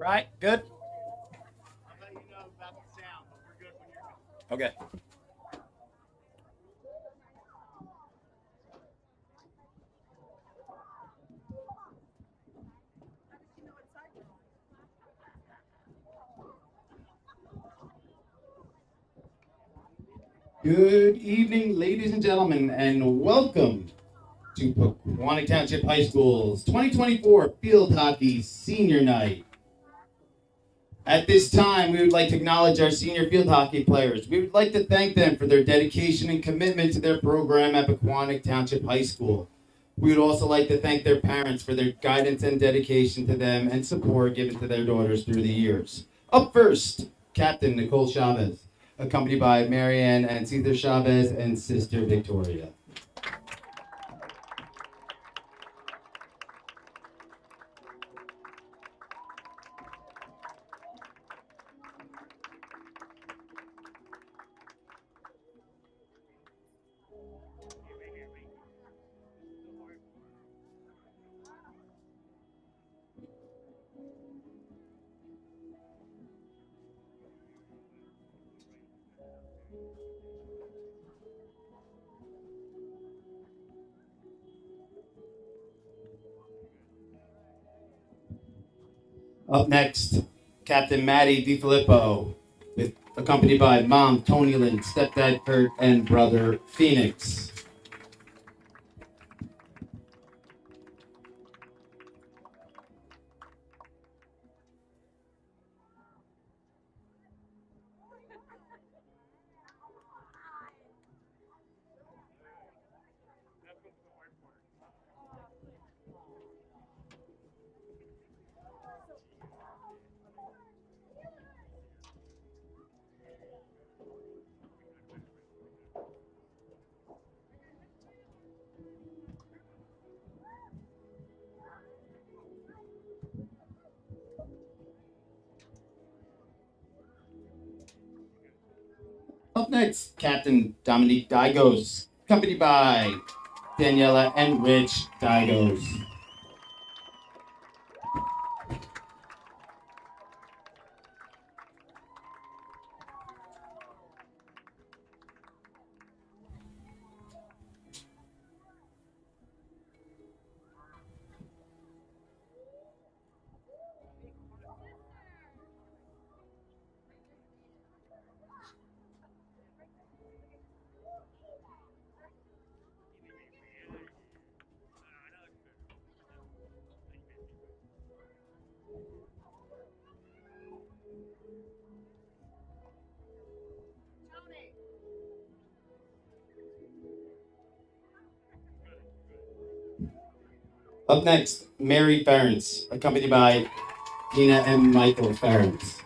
Right? Good? Okay. Good evening, ladies and gentlemen, and welcome to Pequannock Township High School's 2024 Field Hockey Senior Night. At this time, we would like to acknowledge our senior field hockey players. We would like to thank them for their dedication and commitment to their program at Pequannock Township High School. We would also like to thank their parents for their guidance and dedication to them and support given to their daughters through the years. Up first, Captain Nicole Chavez, accompanied by Marianne and Cesar Chavez and Sister Victoria. Up next, Captain Maddie DiFilippo, accompanied by Mom Tony Lynn, Stepdad Kurt, and Brother Phoenix. Up next, Captain Dominique Digos, accompanied by Daniela and Rich Digos. Up next, Mary Ference, accompanied by Tina and Michael Ference.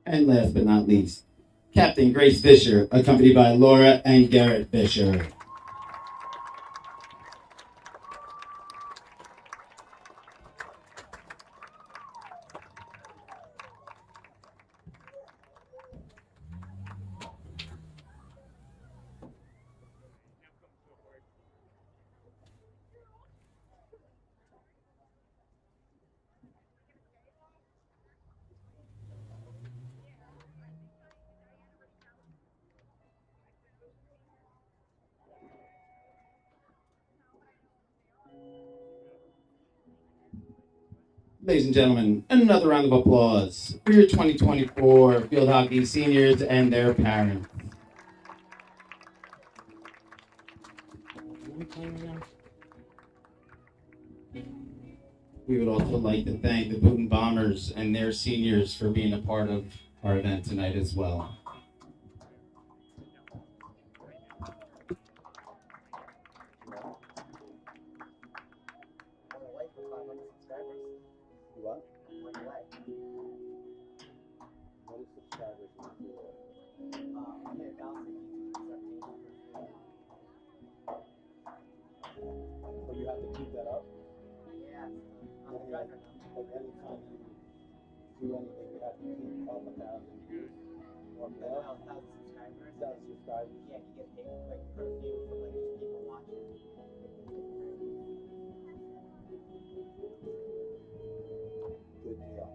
And last but not least, Captain Grace Fisher, accompanied by Laura and Garrett Fisher. Ladies and gentlemen, another round of applause for your 2024 field hockey seniors and their parents. We would also like to thank the Boonton Bombers and their seniors for being a part of our event tonight as well. that up? Yeah. Like anytime you do anything, you have to keep up 1,000 views or more. 1,000 subscribers. 1,000 subscribers. Yeah, you get paid like per view from like just people watching. Good deal.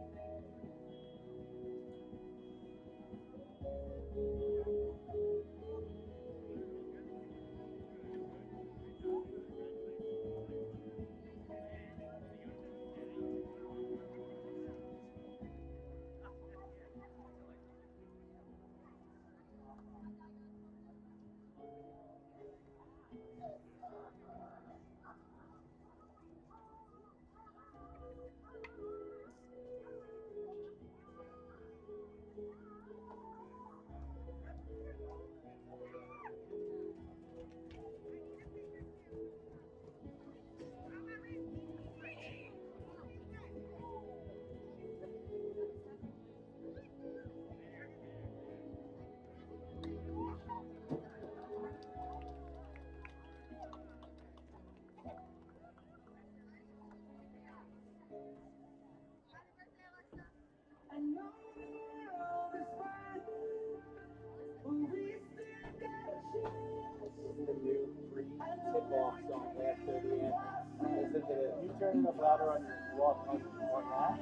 The new free tip-off song after the anthem. Listen to it. You turn it up louder on your walk on that.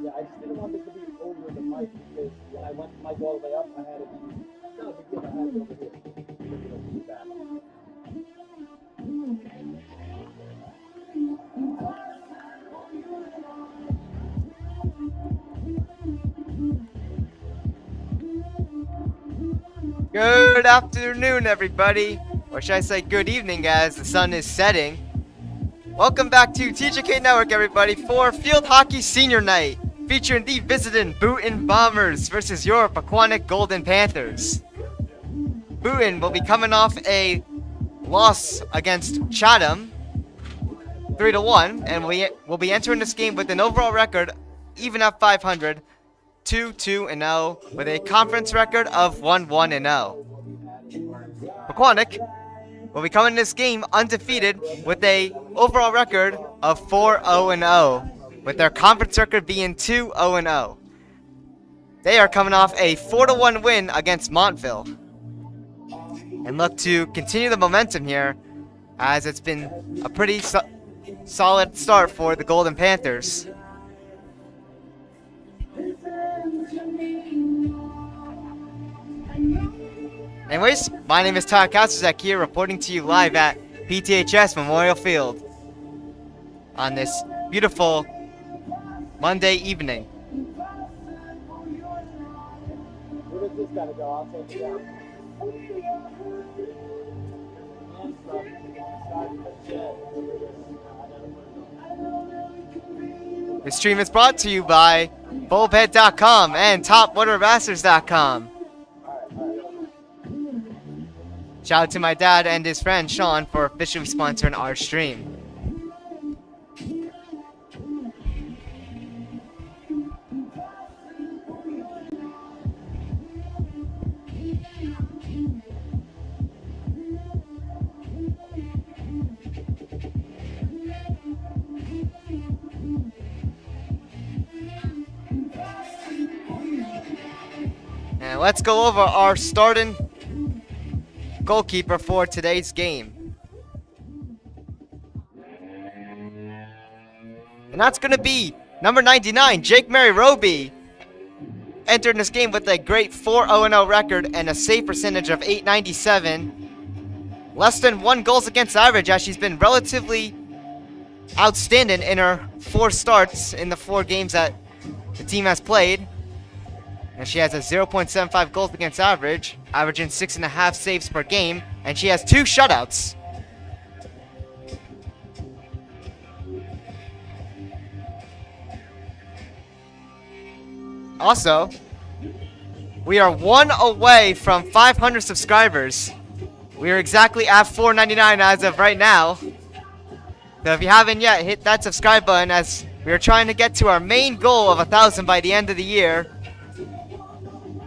Yeah, I just didn't want this to be over the mic because when I went the mic all the way up, I had it be. It's not a big deal. I had it over here. Maybe it'll be back. Good afternoon, everybody. Or should I say good evening, as the sun is setting. Welcome back to TJK Network, everybody, for Field Hockey Senior Night, featuring the visiting Boonton Bombers versus your Pequannock Golden Panthers. Boonton will be coming off a loss against Chatham, 3-1, and we will be entering this game with an overall record, even at 500, 2-2-0, with a conference record of 1-1-0. Pequannock will be coming in this game undefeated with a overall record of 4-0-0, with their conference record being 2-0-0. They are coming off a 4-1 win against Montville, and look to continue the momentum here, as it's been a pretty solid start for the Golden Panthers. Anyways, my name is Todd Kastuzak here, reporting to you live at PTHS Memorial Field on this beautiful Monday evening. Where does this gotta go? I'll take it down. This stream is brought to you by Bullpet.com and TopWaterMasters.com. Shout out to my dad and his friend Sean for officially sponsoring our stream. And let's go over our starting goalkeeper for today's game. And that's going to be number 99, Jake Mary Roby. Entered this game with a great 4-0-0 record and a save percentage of .897. Less than 1 goals against average, as she's been relatively outstanding in her 4 starts in the 4 games that the team has played. And she has a 0.75 goals against average, averaging 6.5 saves per game, and she has 2 shutouts. Also, we are 1 away from 500 subscribers. We are exactly at 499 as of right now. So if you haven't yet, hit that subscribe button, as we are trying to get to our main goal of 1,000 by the end of the year.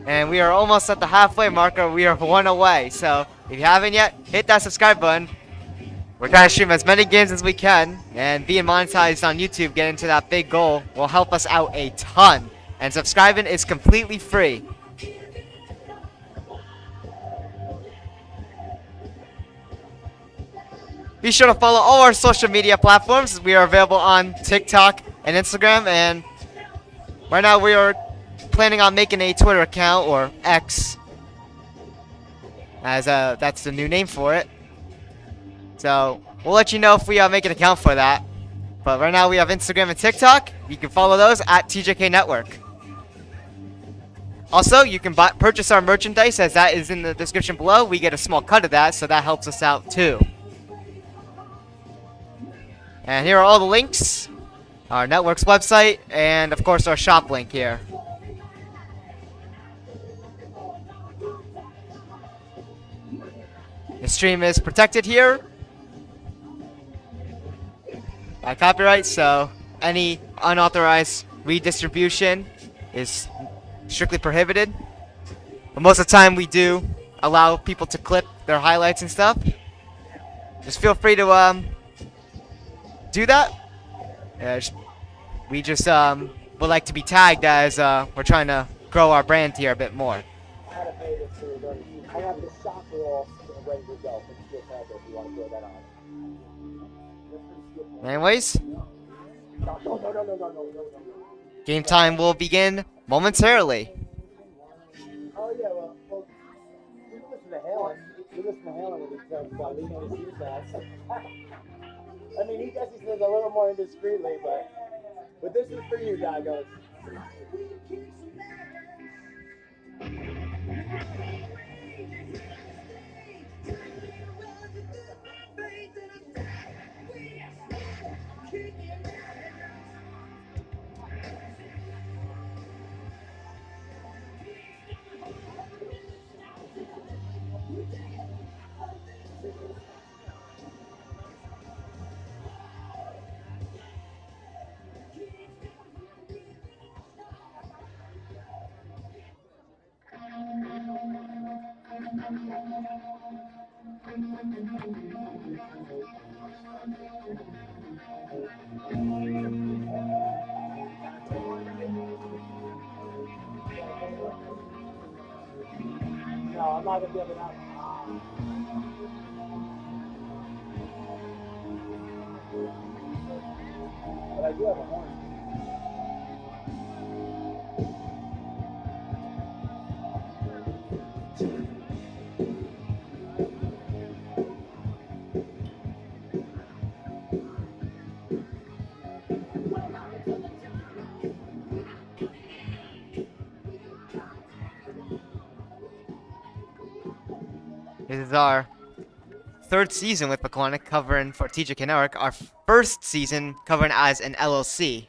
And we are almost at the halfway marker. We are 1 away. So if you haven't yet, hit that subscribe button. We're trying to stream as many games as we can, and being monetized on YouTube, getting to that big goal, will help us out a ton. And subscribing is completely free. Be sure to follow all our social media platforms. We are available on TikTok and Instagram, and right now we are planning on making a Twitter account, or X, as that's the new name for it. So we'll let you know if we make an account for that. But right now we have Instagram and TikTok. You can follow those at TJK Network. Also, you can purchase our merchandise, as that is in the description below. We get a small cut of that, so that helps us out too. And here are all the links. Our network's website, and of course our shop link here. The stream is protected here by copyright, so any unauthorized redistribution is strictly prohibited. But most of the time we do allow people to clip their highlights and stuff. Just feel free to do that. We just would like to be tagged, as we're trying to grow our brand here a bit more. I have the soccer all ready to go. It's still if you want to throw that on. Anyways, No. game time will begin momentarily. Oh yeah, well, you listen to Halen. You listen to Halen when he talks about Lino his ass. I mean, he guess he says a little more indiscreetly, but this is for you, Dagos. No, I'm not gonna be able to. But I do have a horn. This is our third season with Pequannock covering for TJK Network. Our first season covering as an LLC,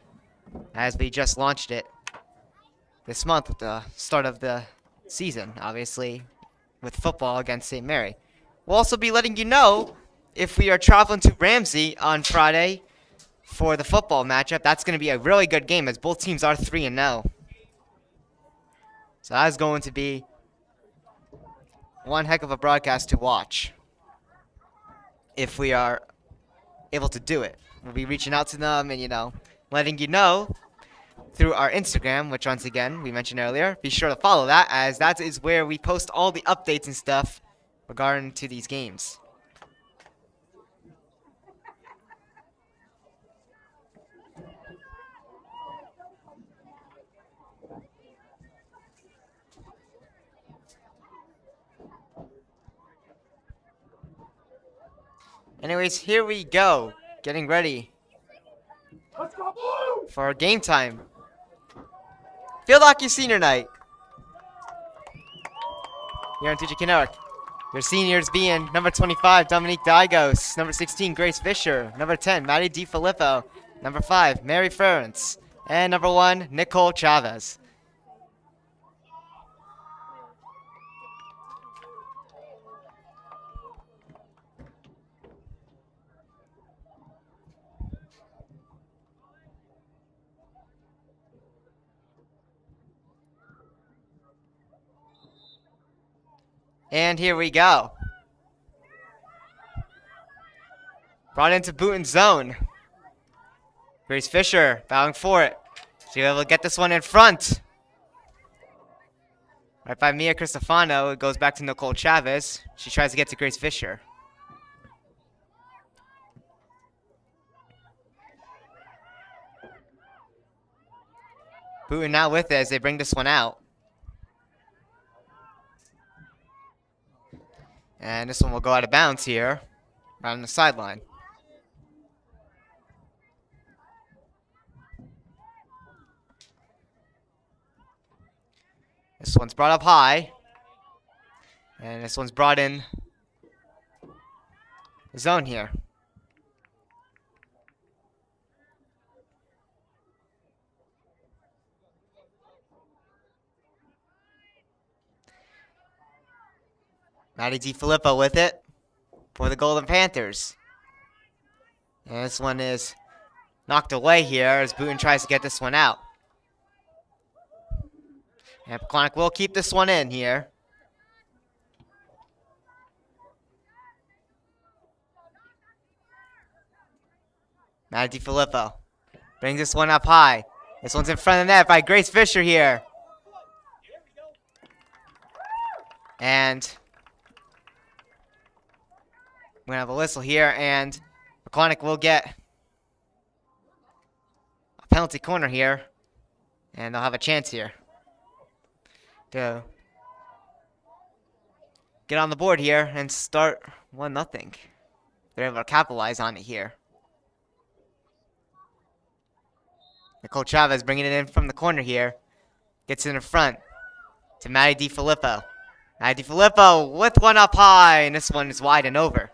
as we just launched it this month with the start of the season, obviously, with football against St. Mary. We'll also be letting you know if we are traveling to Ramsey on Friday for the football matchup. That's going to be a really good game, as both teams are 3-0. So that's going to be one heck of a broadcast to watch, if we are able to do it. We'll be reaching out to them and, letting you know through our Instagram, which once again, we mentioned earlier. Be sure to follow that, as that is where we post all the updates and stuff regarding to these games. Anyways, here we go. Getting ready for game time. Field Hockey Senior Night here on TJK Network. Your seniors being number 25, Dominique Digos, number 16, Grace Fisher, number 10, Maddie DiFilippo, number 5, Mary Ference, and number 1, Nicole Chavez. And here we go. Brought into Boonton's zone. Grace Fisher bowing for it. She'll be able to get this one in front. Right by Mia Cristofano. It goes back to Nicole Chavez. She tries to get to Grace Fisher. Boonton now with it as they bring this one out. And this one will go out of bounds here, right on the sideline. This one's brought up high. And this one's brought in the zone here. Maddie DiFilippo with it for the Golden Panthers. And this one is knocked away here as Boonton tries to get this one out. And Pequannock will keep this one in here. Maddie DiFilippo brings this one up high. This one's in front of the net by Grace Fisher here. And we're going to have a whistle here, and Pequannock will get a penalty corner here, and they'll have a chance here to get on the board here and start 1-0. They're able to capitalize on it here. Nicole Chavez bringing it in from the corner here. Gets it in front to Maddie DiFilippo. Maddie DiFilippo with one up high, and this one is wide and over.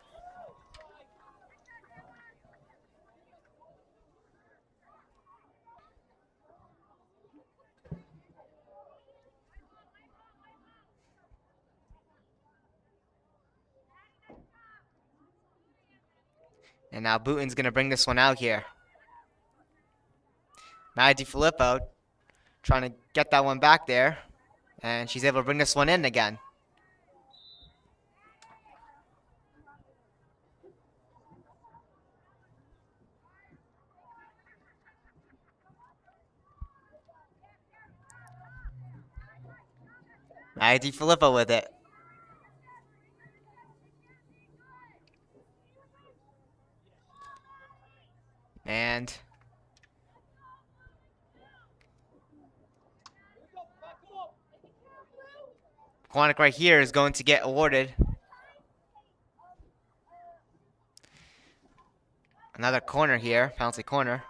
And now Boonton's going to bring this one out here. Maddie DiFilippo trying to get that one back there. And she's able to bring this one in again. Maddie DiFilippo with it. And Pequannock right here is going to get awarded another corner here, penalty corner.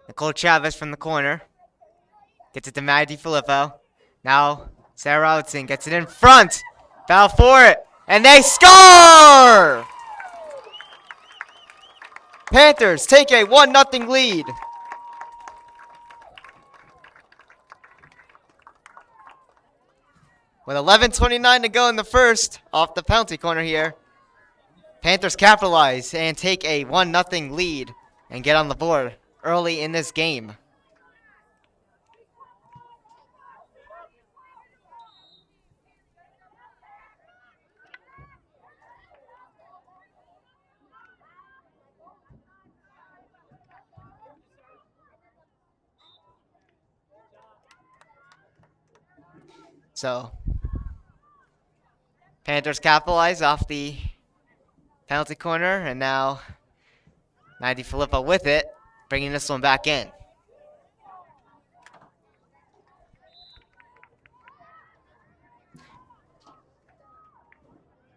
Nicole Chavez from the corner gets it to Maddie DiFilippo. Now Sarah Robertson gets it in front. Foul for it. And they score! Panthers take a 1-0 lead. With 11:29 to go in the first, off the penalty corner here, Panthers capitalize and take a 1-0 lead and get on the board early in this game. So, Panthers capitalize off the penalty corner, and now Maddie DiFilippo with it, bringing this one back in.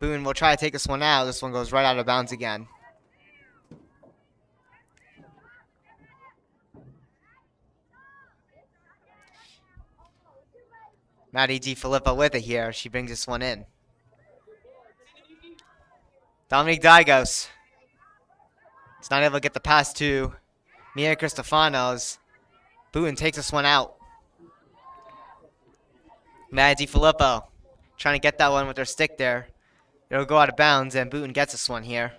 Boone will try to take this one out. This one goes right out of bounds again. Maddie DiFilippo with it here. She brings this one in. Dominique Digos. It's not able to get the pass to Mia Cristofano's. Boonton takes this one out. Maddie DiFilippo trying to get that one with her stick there. It'll go out of bounds, and Boonton gets this one here.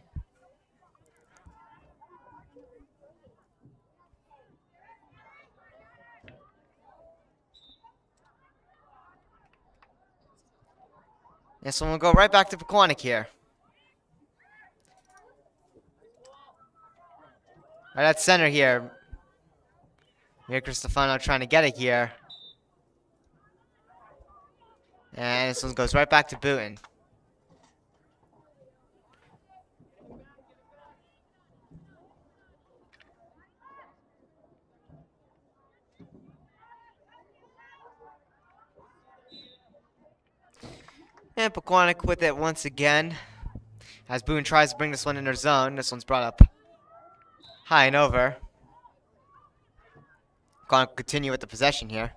This one will go right back to Pequannock here. Right at center here. Mirko Stefano trying to get it here. And this one goes right back to Boonton. And Pequannock with it once again. As Boone tries to bring this one in their zone. This one's brought up high and over. Pequannock will continue with the possession here.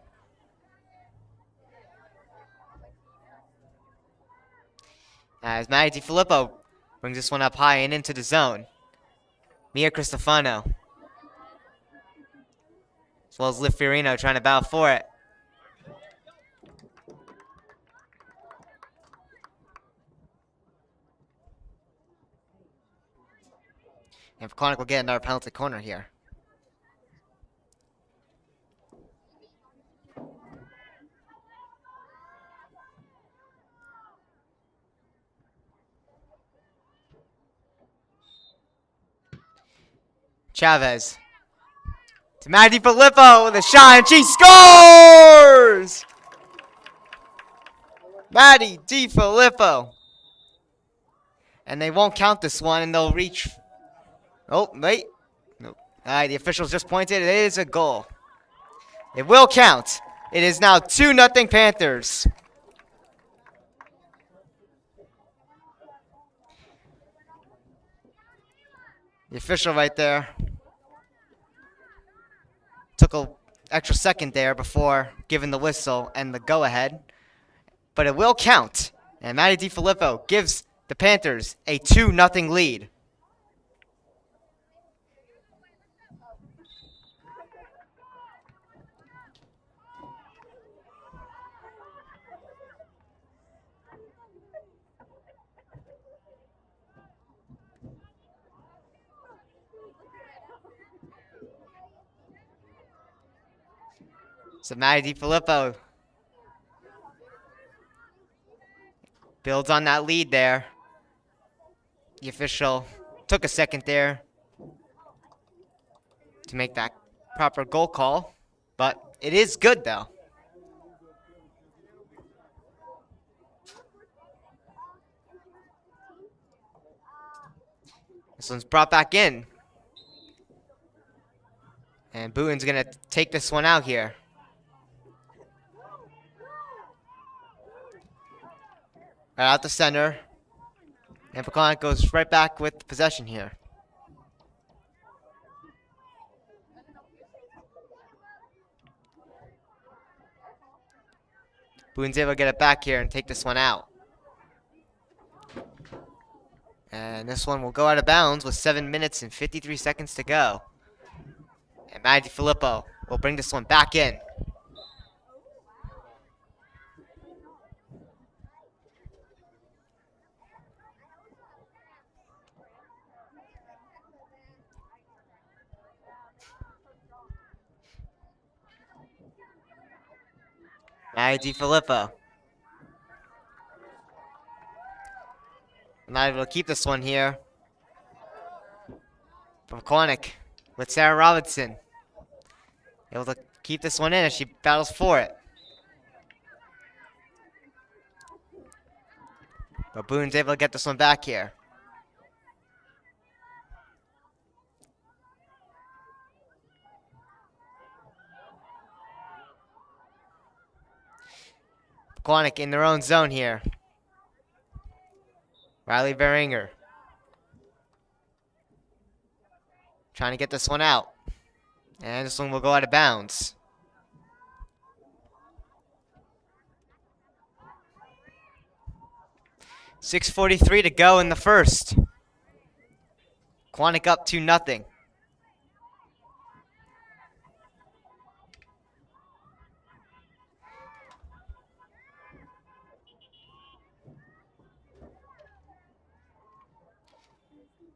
As Matty DiFilippo brings this one up high and into the zone. Mia Cristofano. As well as Liv Fiorino trying to battle for it. And Pequannock will get another penalty corner here. Chavez. To Maddie Filippo with a shot, and she scores! Maddie DiFilippo. And they won't count this one, and they'll reach. Oh, wait. Nope. Alright, the officials just pointed. It is a goal. It will count. It is now 2-0 Panthers. The official right there took an extra second there before giving the whistle and the go-ahead. But it will count. And Matty DiFilippo gives the Panthers a 2-0 lead. So Matty DiFilippo builds on that lead there. The official took a second there to make that proper goal call, but it is good though. This one's brought back in. And Boonton's going to take this one out here. Right out the center. And Pequannock goes right back with possession here. Boone's able to get it back here and take this one out. And this one will go out of bounds with 7 minutes and 53 seconds to go. And Matty DiFilippo will bring this one back in. Matty DiFilippo. Not able to keep this one here. From Pequannock with Sarah Robinson. Able to keep this one in as she battles for it. But Boone's able to get this one back here. Pequannock in their own zone here. Riley Beringer. Trying to get this one out. And this one will go out of bounds. .6:43 to go in the first. Pequannock up 2-0.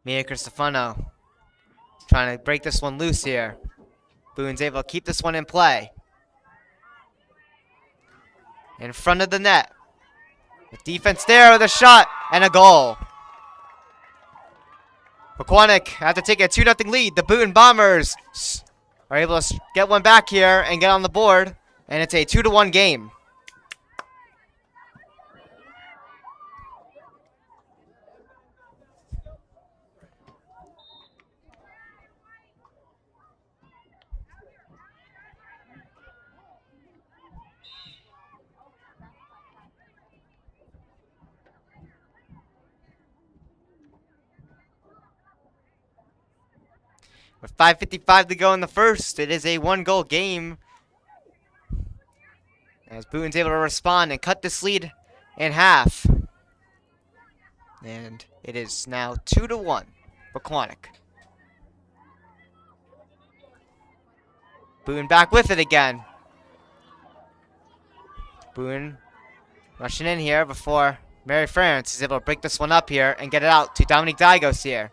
Mia Cristofano trying to break this one loose here. Boone's able to keep this one in play. In front of the net. The defense there with a shot and a goal. Pequannock have to take a 2-0 lead. The Boonton Bombers are able to get one back here and get on the board. And it's a 2-1 game. With 5:55 to go in the first, it is a 1-goal game. As Boonton's able to respond and cut this lead in half. And it is now 2-1 for Pequannock. Boonton back with it again. Boonton rushing in here before Mary France is able to break this one up here and get it out to Dominic Digos here.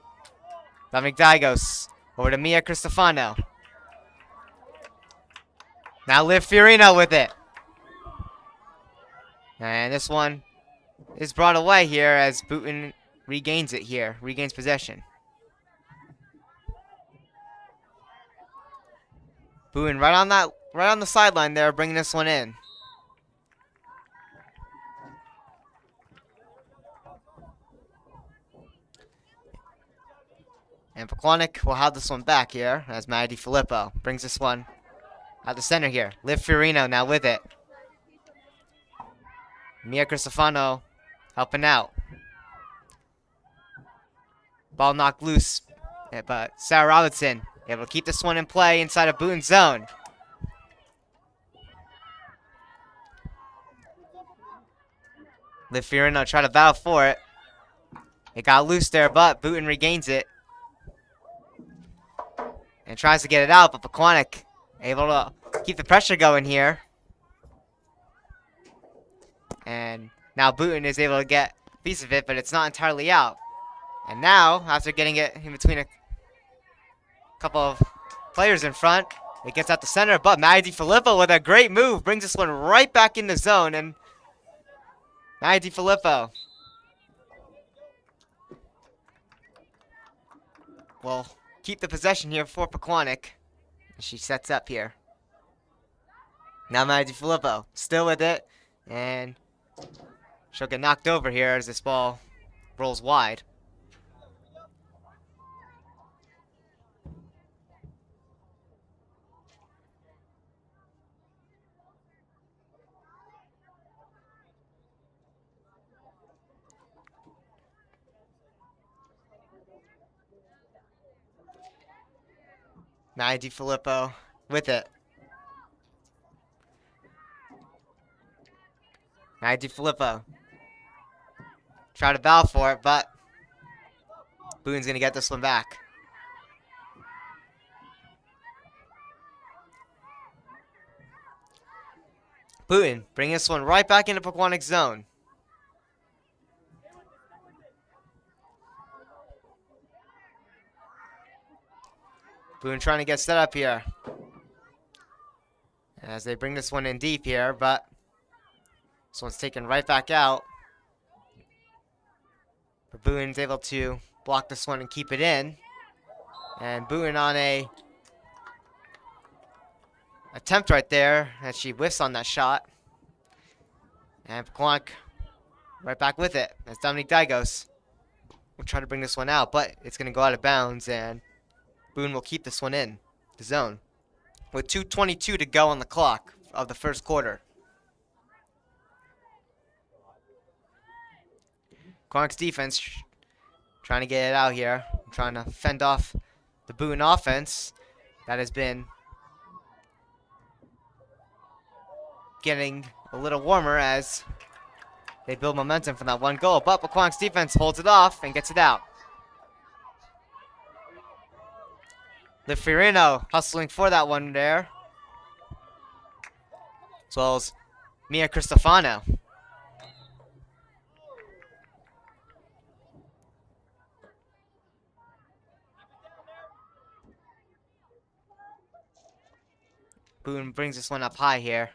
Dominic Digos over to Mia Cristofano. Now Liv Fiorino with it. And this one is brought away here as Boonton regains it here, regains possession. Boonton right on the sideline there, bringing this one in. And Pequannock will have this one back here as Maddie Filippo brings this one out the center here. Liv Fiorino now with it. Mia Cristofano helping out. Ball knocked loose, but Sarah Robinson able to keep this one in play inside of Boonton's zone. Liv Fiorino try to battle for it. It got loose there, but Boonton regains it. And tries to get it out, but Pequannock able to keep the pressure going here. And now Boonton is able to get a piece of it, but it's not entirely out. And now, after getting it in between a couple of players in front, it gets out the center, but Maddie Filippo with a great move brings this one right back in the zone. And Maddie Filippo will keep the possession here for Pequannock. She sets up here. Now Maddie Filippo still with it, and she'll get knocked over here as this ball rolls wide. Maddie Filippo with it. Maddie Filippo try to battle for it, but Boonton's going to get this one back. Boonton bring this one right back into Pequannock's zone. Boonton trying to get set up here as they bring this one in deep here, but this one's taken right back out. But Boonton's able to block this one and keep it in. And Boonton on a attempt right there as she whiffs on that shot. And Pequannock right back with it as Dominic Digos will try to bring this one out, but it's going to go out of bounds, and Boonton will keep this one in the zone with 2:22 to go on the clock of the first quarter. Pequannock's defense trying to get it out here, trying to fend off the Boonton offense that has been getting a little warmer as they build momentum from that one goal. But Pequannock's defense holds it off and gets it out. Liv Fiorino hustling for that one there, as well as Mia Cristofano. Boonton brings this one up high here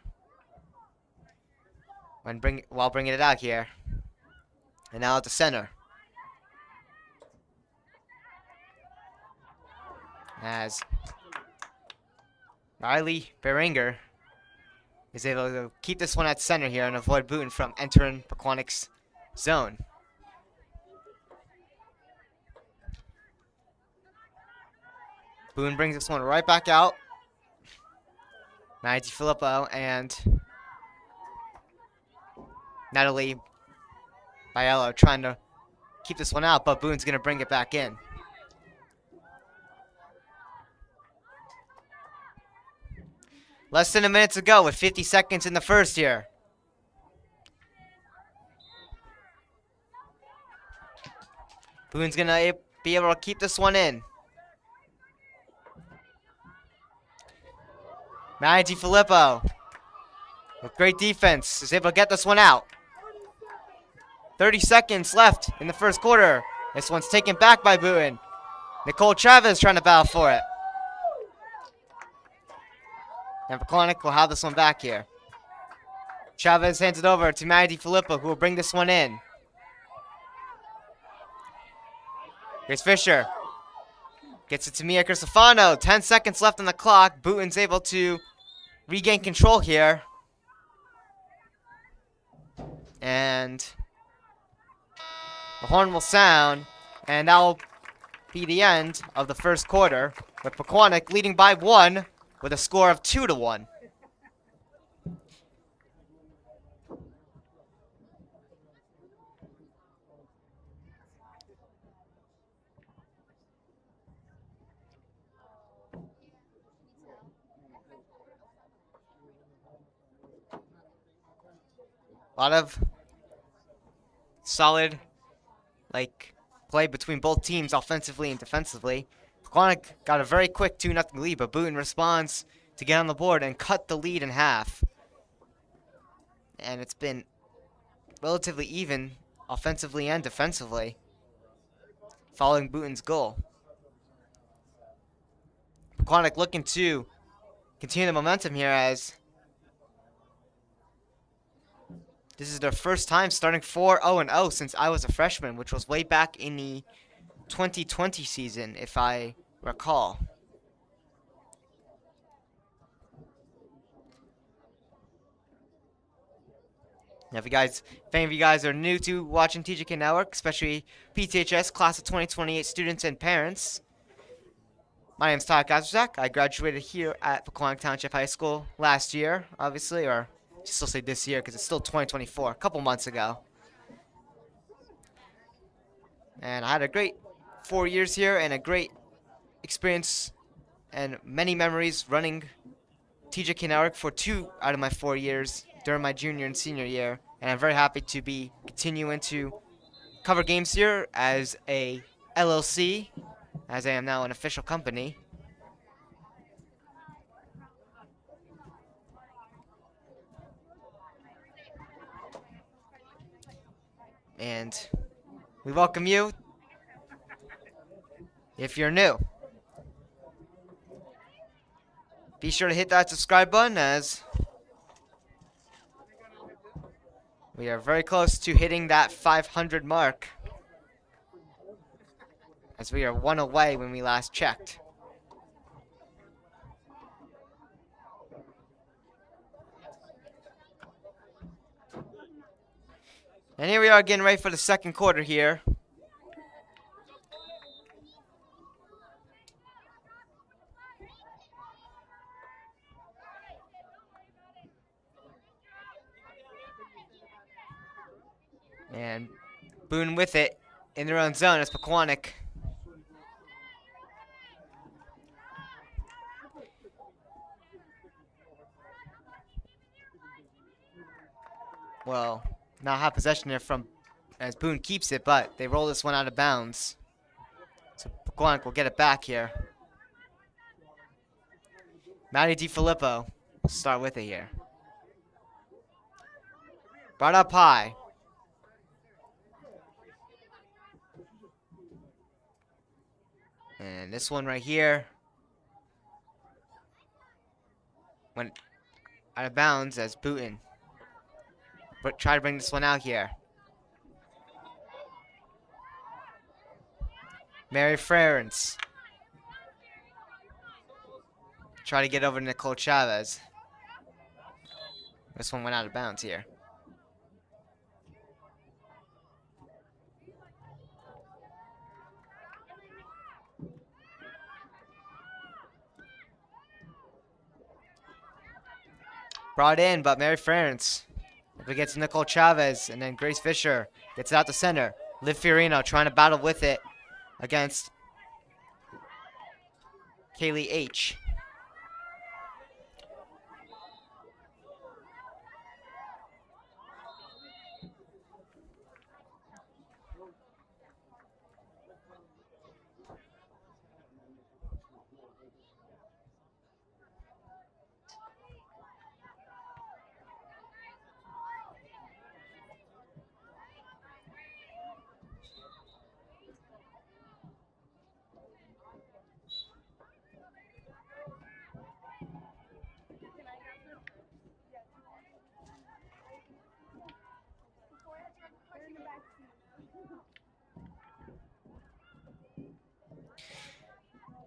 while bringing it out here. And now at the center. As Riley Beringer is able to keep this one at center here and avoid Boonton from entering Pequannock's zone. Boone brings this one right back out. Maddie Filippo and Natalie Biello trying to keep this one out, but Boone's going to bring it back in. Less than a minute to go with 50 seconds in the first here. Boone's going to be able to keep this one in. Maddie Filippo, with great defense, is able to get this one out. 30 seconds left in the first quarter. This one's taken back by Boonton. Nicole Chavez trying to battle for it. And Pequannock will have this one back here. Chavez hands it over to Maddie Filippo, who will bring this one in. Here's Fisher. Gets it to Mia Cristofano. 10 seconds left on the clock. Boonton's able to regain control here. And the horn will sound. And that will be the end of the first quarter, with Pequannock leading by 1 with a score of 2-1. A lot of solid, play between both teams offensively and defensively. Pequannock got a very quick 2-0 lead, but Boonton responds to get on the board and cut the lead in half. And it's been relatively even offensively and defensively following Boonton's goal. Pequannock looking to continue the momentum here, as this is their first time starting 4-0-0 since I was a freshman, which was way back in the 2020 season, if I recall. Now, if any of you guys are new to watching TJK Network, especially PTHS Class of 2028 students and parents, my name is Todd Gazuzak. I graduated here at Pequannock Township High School last year, obviously, or I still say this year because it's still 2024, a couple months ago. And I had a great 4 years here and a great experience and many memories running TJK Network for 2 out of my 4 years during my junior and senior year. And I'm very happy to be continuing to cover games here as a LLC, as I am now an official company. And we welcome you if you're new. Be sure to hit that subscribe button, as we are very close to hitting that 500 mark, as we are 1 away when we last checked. And here we are getting ready for the second quarter here. And Boone with it in their own zone as Pequannock will now have possession here from, as Boone keeps it, but they roll this one out of bounds. So Pequannock will get it back here. Maddie DiFilippo will start with it here. Brought up high. And this one right here went out of bounds as Boonton try to bring this one out here. Mary Ference. Try to get over to Nicole Chavez. This one went out of bounds here. Brought in, but Mary Ference. If it gets to Nicole Chavez, and then Grace Fisher gets it out the center. Liv Fiorino trying to battle with it against Kaylee H.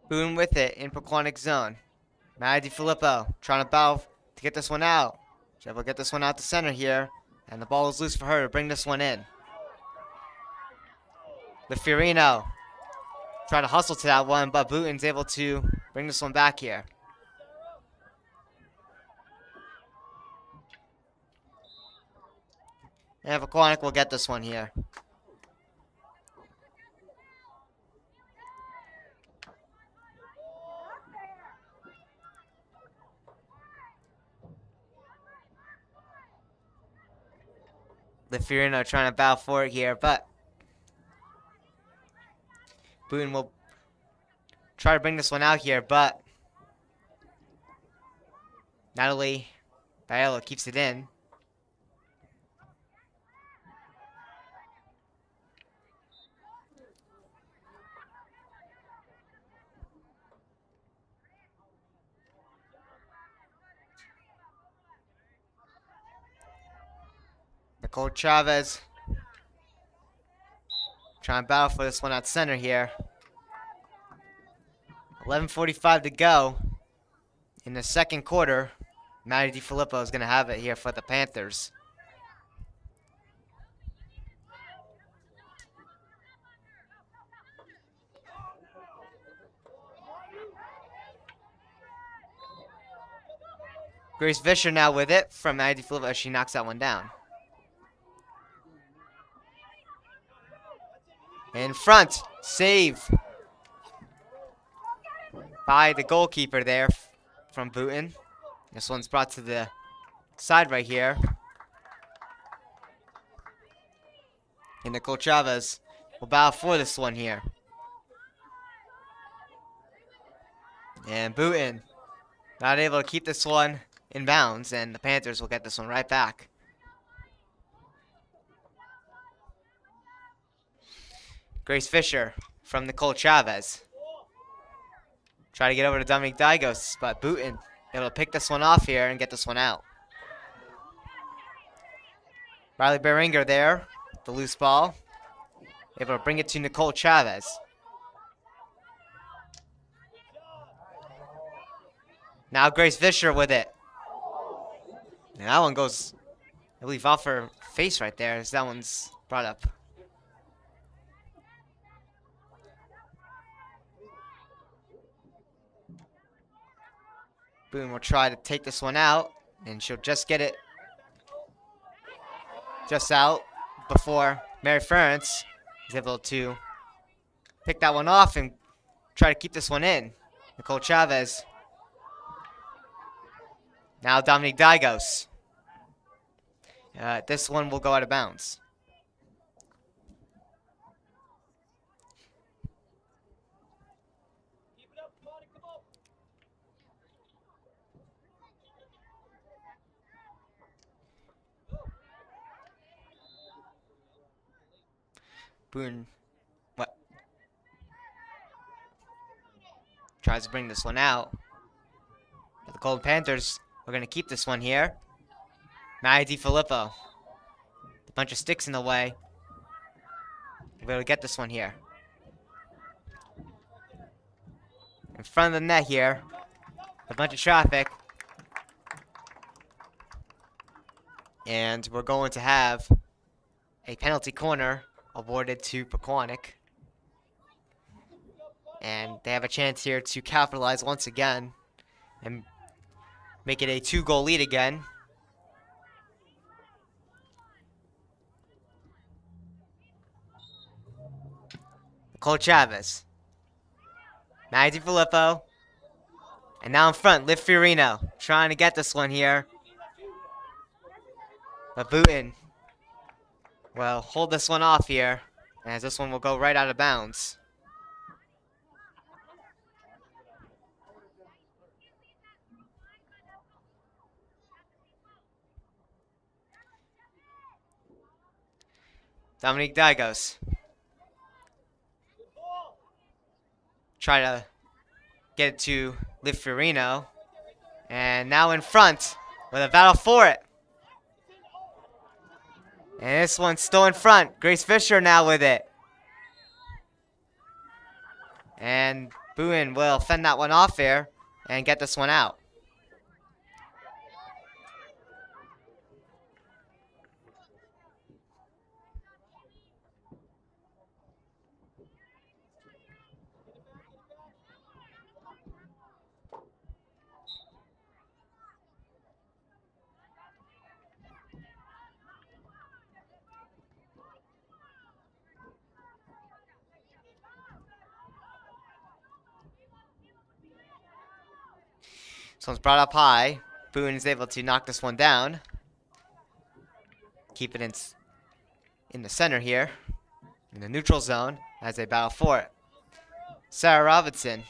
Boone with it in Pequannock zone. Maddie DiFilippo trying to battle to get this one out. She's able to get this one out to center here. And the ball is loose for her to bring this one in. LaFiorino trying to hustle to that one, but Boonton's able to bring this one back here. And Pequannock will get this one here. LaFiorino trying to battle for it here, but Boonton will try to bring this one out here, but Natalie Biello keeps it in. Nicole Chavez trying to battle for this one at center here. 11:45 to go in the second quarter. Maddie DiFilippo is going to have it here for the Panthers. Grace Fisher now with it from Maddie DiFilippo as she knocks that one down. In front, save by the goalkeeper there from Boonton. This one's brought to the side right here. And Nicole Chavez will battle for this one here. And Boonton not able to keep this one in bounds, and the Panthers will get this one right back. Grace Fisher from Nicole Chavez. Try to get over to Dominique Dygos, but Boonton able to pick this one off here and get this one out. Riley Beringer there, the loose ball. Able to bring it to Nicole Chavez. Now Grace Fisher with it. And that one goes, I believe, off her face right there as that one's brought up. Boone will try to take this one out, and she'll just get it just out before Mary Ference is able to pick that one off and try to keep this one in. Nicole Chavez. Now Dominique Dygos. This one will go out of bounds. Boone tries to bring this one out. But the Golden Panthers are going to keep this one here. Maddie DiFilippo. A bunch of sticks in the way. We're going to get this one here. in front of the net here. A bunch of traffic. And we're going to have a penalty corner awarded to Pequannock. And they have a chance here to capitalize once again and make it a 2-goal lead again. Nicole Chavez. Maddie Filippo. And now in front, Liv Fiorino trying to get this one here. But Boonton will hold this one off here, as this one will go right out of bounds. Dominique Dagos. Try to get it to Liv Fiorino. And now in front with a battle for it. And this one's still in front. Grace Fisher now with it. And Boonton will fend that one off here and get this one out. This one's brought up high. Boonton is able to knock this one down. Keep it in the center here, in the neutral zone, as they battle for it. Sarah Robinson.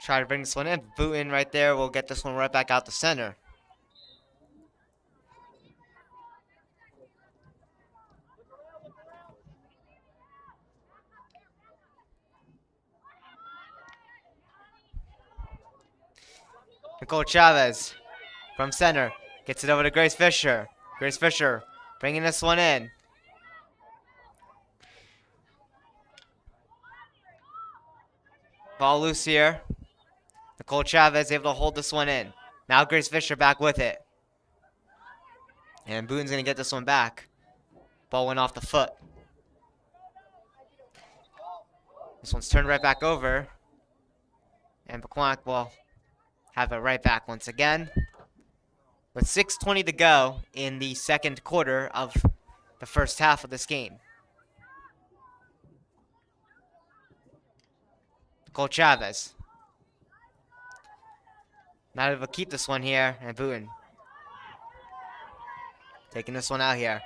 Try to bring this one in. Boonton right there will get this one right back out the center. Nicole Chavez from center gets it over to Grace Fisher. Grace Fisher bringing this one in. Ball loose here. Nicole Chavez able to hold this one in. Now Grace Fisher back with it. And Boonton's going to get this one back. Ball went off the foot. This one's turned right back over. And Pequannock will have it right back once again. With 6:20 to go in the second quarter of the first half of this game. Nicole Chavez. Not able to keep this one here, and Boonton taking this one out here.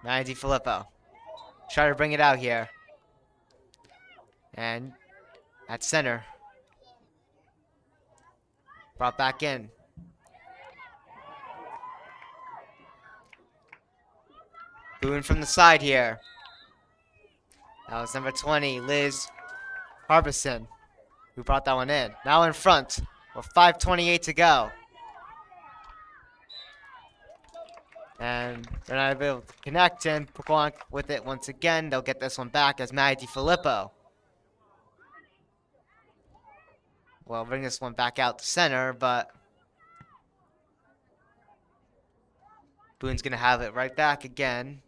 Maddie Filippo. Try to bring it out here. And at center. Brought back in. Boonton from the side here. That was number 20, Liz Harbison, who brought that one in. Now in front with 5:28 to go. And they're not able to connect, and Pequannock with it once again. They'll get this one back as Maddie Filippo. Well, bring this one back out to center, but Boonton's going to have it right back again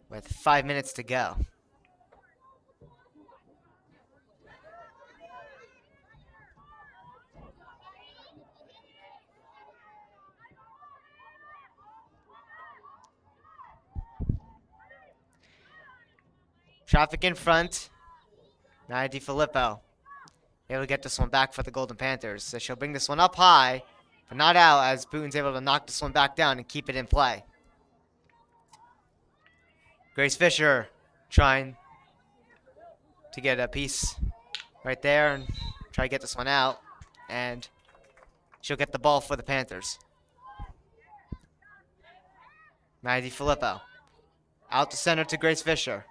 with 5 minutes to go. Traffic in front. Maddie Filippo able to get this one back for the Golden Panthers. So she'll bring this one up high, but not out, as Boonton's able to knock this one back down and keep it in play. Grace Fisher trying to get a piece right there and try to get this one out. And she'll get the ball for the Panthers. Maddie Filippo out to center to Grace Fisher.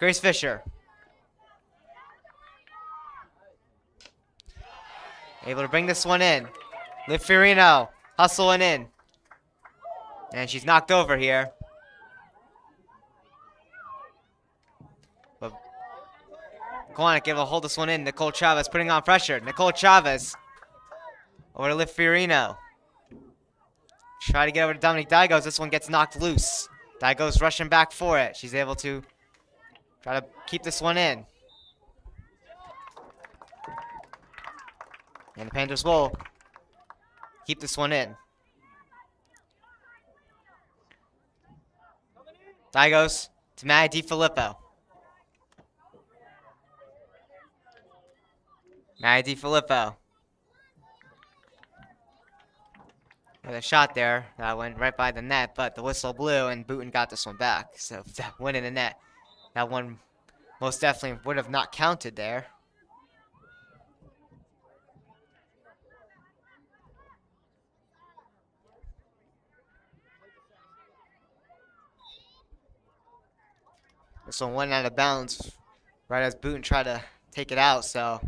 Grace Fisher. Able to bring this one in. Liv Fiorino hustling in. And she's knocked over here. But Pequannock able to hold this one in. Nicole Chavez putting on pressure. Nicole Chavez over to Liv Fiorino. Try to get over to Dominique Dygos. This one gets knocked loose. Dygos rushing back for it. She's able to try to keep this one in. And the Panthers will keep this one in. Dygos to Maddie DiFilippo. Maddie DiFilippo. With a shot there that went right by the net, but the whistle blew and Boonton got this one back. So that went in the net. That one most definitely would have not counted there. This one went out of bounds right as Boonton tried to take it out, so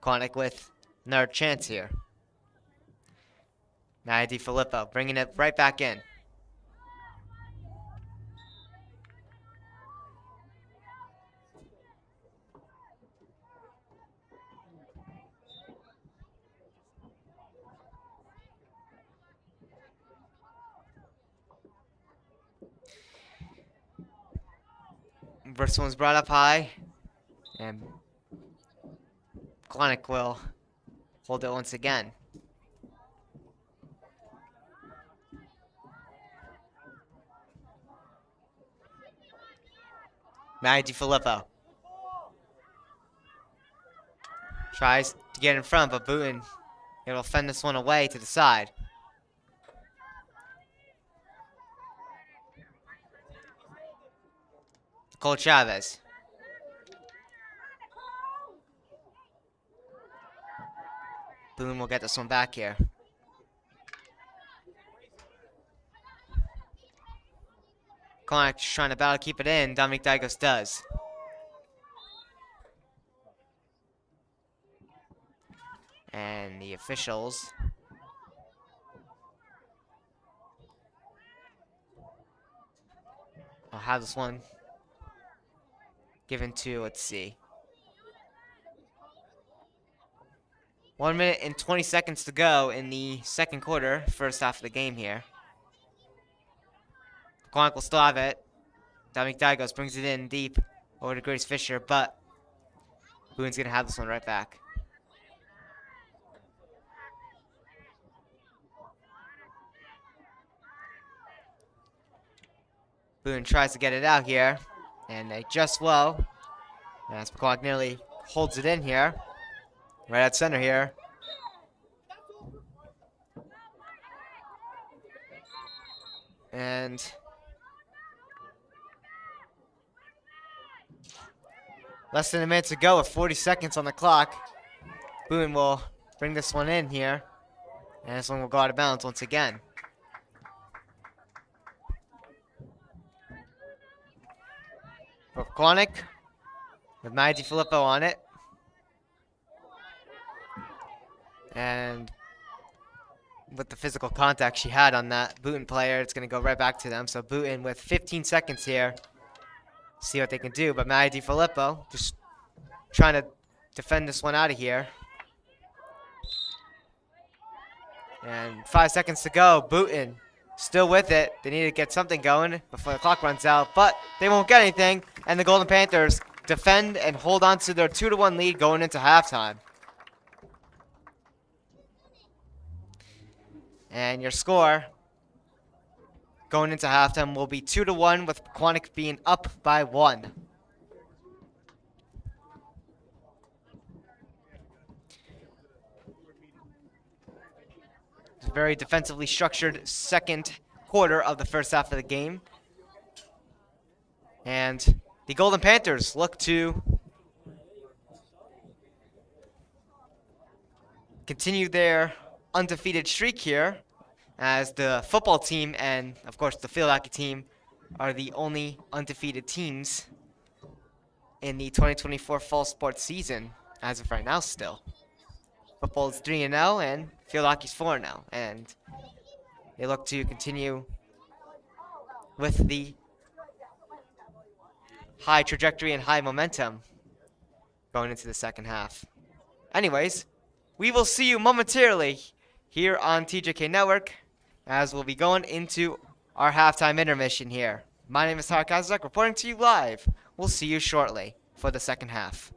Pequannock with another chance here. Nia DiFilippo bringing it right back in. First one's brought up high, and Pequannock will hold it once again. Maddie DiFilippo tries to get in front, but Boonton able to fend this one away to the side. Nicole Chavez. Boonton will get this one back here. Pequannock just trying to battle keep it in. Dominique Dygos does. And the officials will have this one given to, let's see, 1 minute and 20 seconds to go in the second quarter, first half of the game here. Pequannock will still have it. Dominique Dygos brings it in deep over to Grace Fisher, but Boonton's going to have this one right back. Boonton tries to get it out here, and they just will. As Pequannock nearly holds it in here, right at center here. And less than a minute to go with 40 seconds on the clock. Boonton will bring this one in here, and this one will go out of bounds once again. For Pequannock, with Maddie DiFilippo on it. And with the physical contact she had on that Boonton player, it's going to go right back to them. So Boonton with 15 seconds here. See what they can do. But Maddie DiFilippo just trying to defend this one out of here. And 5 seconds to go. Boonton still with it. They need to get something going before the clock runs out. But they won't get anything. And the Golden Panthers defend and hold on to their 2-1 lead going into halftime. And your score going into halftime will be 2-1, with Pequannock being up by 1. It's a very defensively structured second quarter of the first half of the game. And the Golden Panthers look to continue their undefeated streak here, as the football team and, of course, the field hockey team are the only undefeated teams in the 2024 fall sports season as of right now still. Football is 3-0 and field hockey's 4-0, and they look to continue with the high trajectory and high momentum going into the second half. Anyways, we will see you momentarily here on TJK Network as we'll be going into our halftime intermission here. My name is Tarek Kazak, reporting to you live. We'll see you shortly for the second half.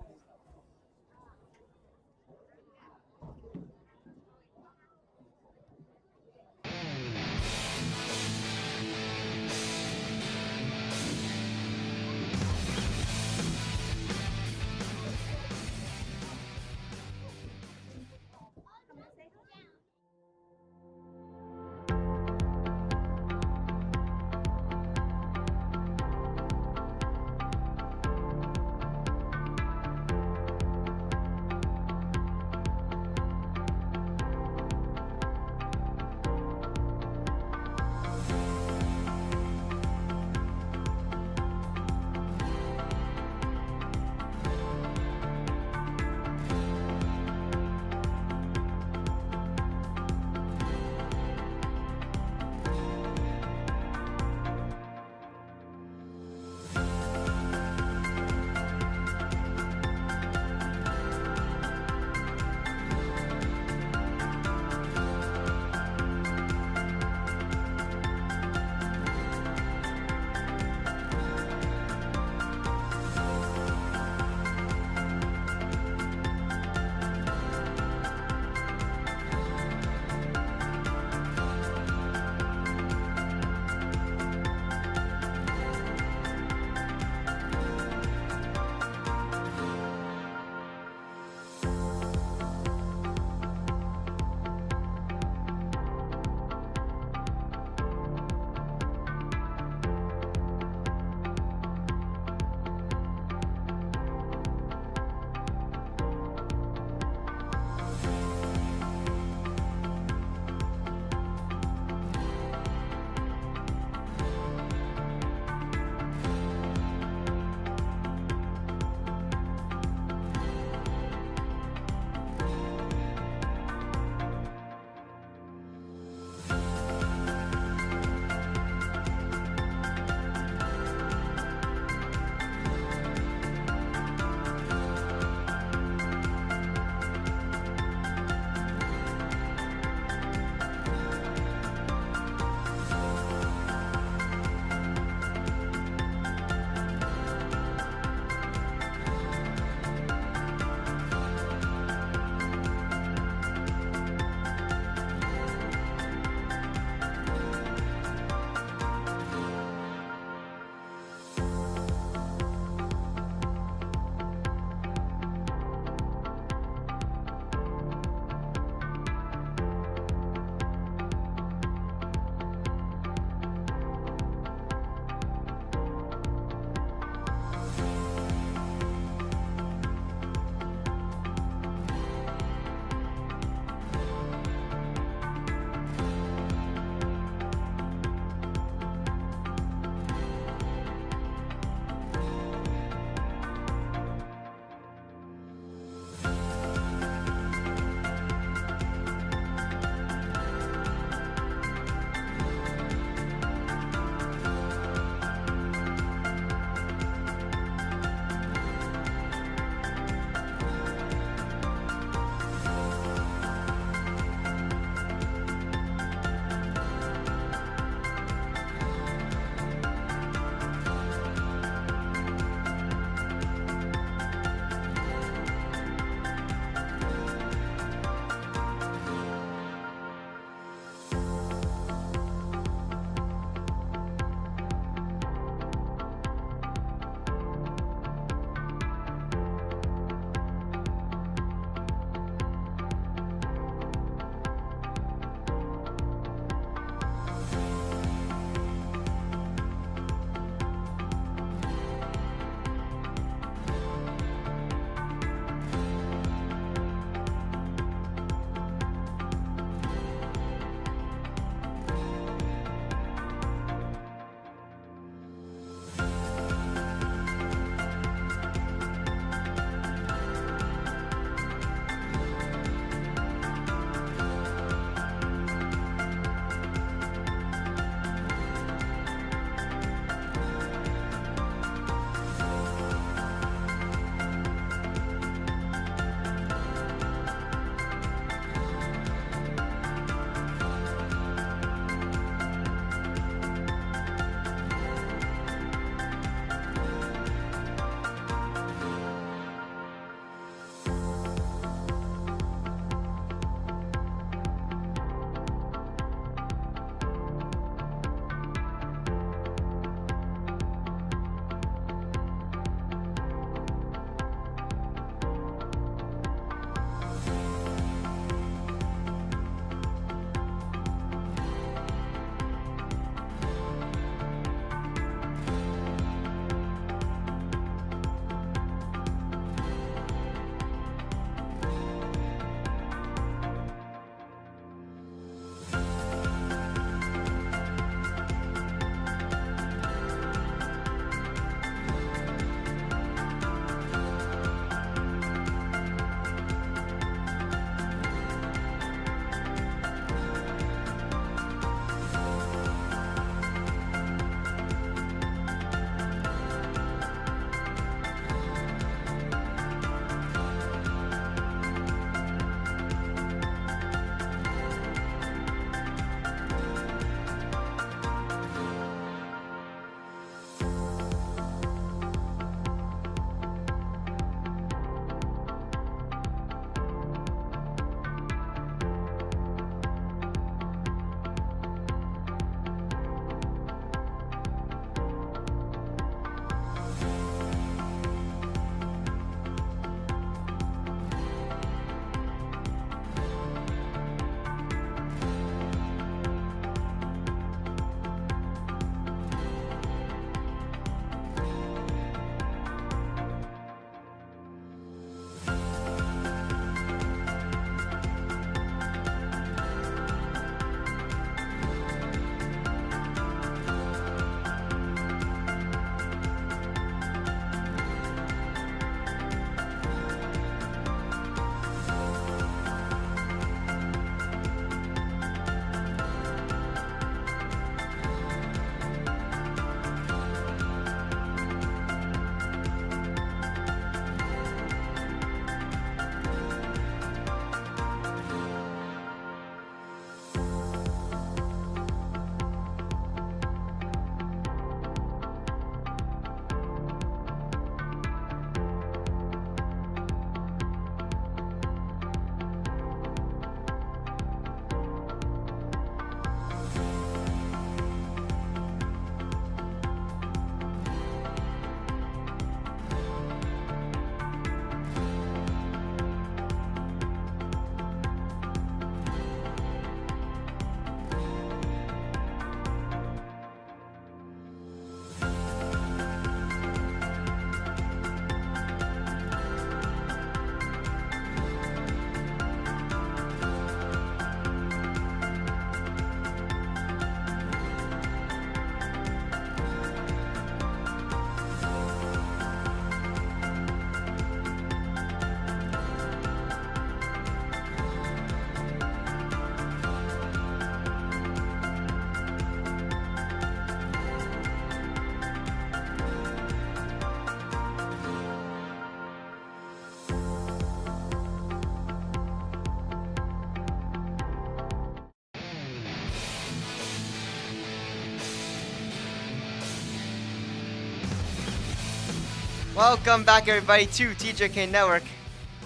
Welcome back, everybody, to TJK Network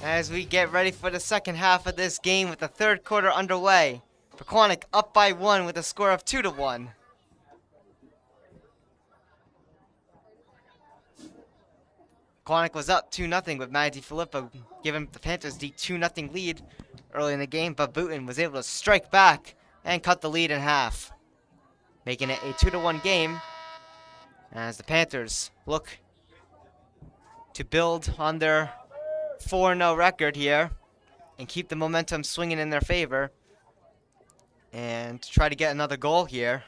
as we get ready for the second half of this game with the third quarter underway. Pequannock up by 1 with a score of 2-1. Pequannock was up 2-0 with Matty Filippo giving the Panthers the 2-0 lead early in the game, but Boonton was able to strike back and cut the lead in half, making it a 2-1 game as the Panthers look to build on their 4-0 record here and keep the momentum swinging in their favor and try to get another goal here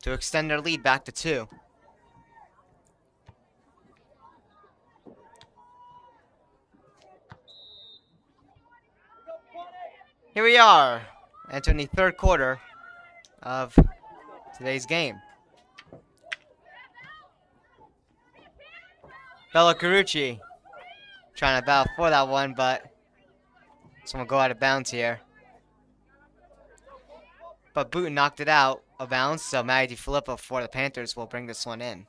to extend their lead back to 2. Here we are, entering the third quarter of today's game. Bello Carucci trying to battle for that one, but someone go out of bounds here. But Boonton knocked it out of bounds, so Matty Filippo for the Panthers will bring this one in.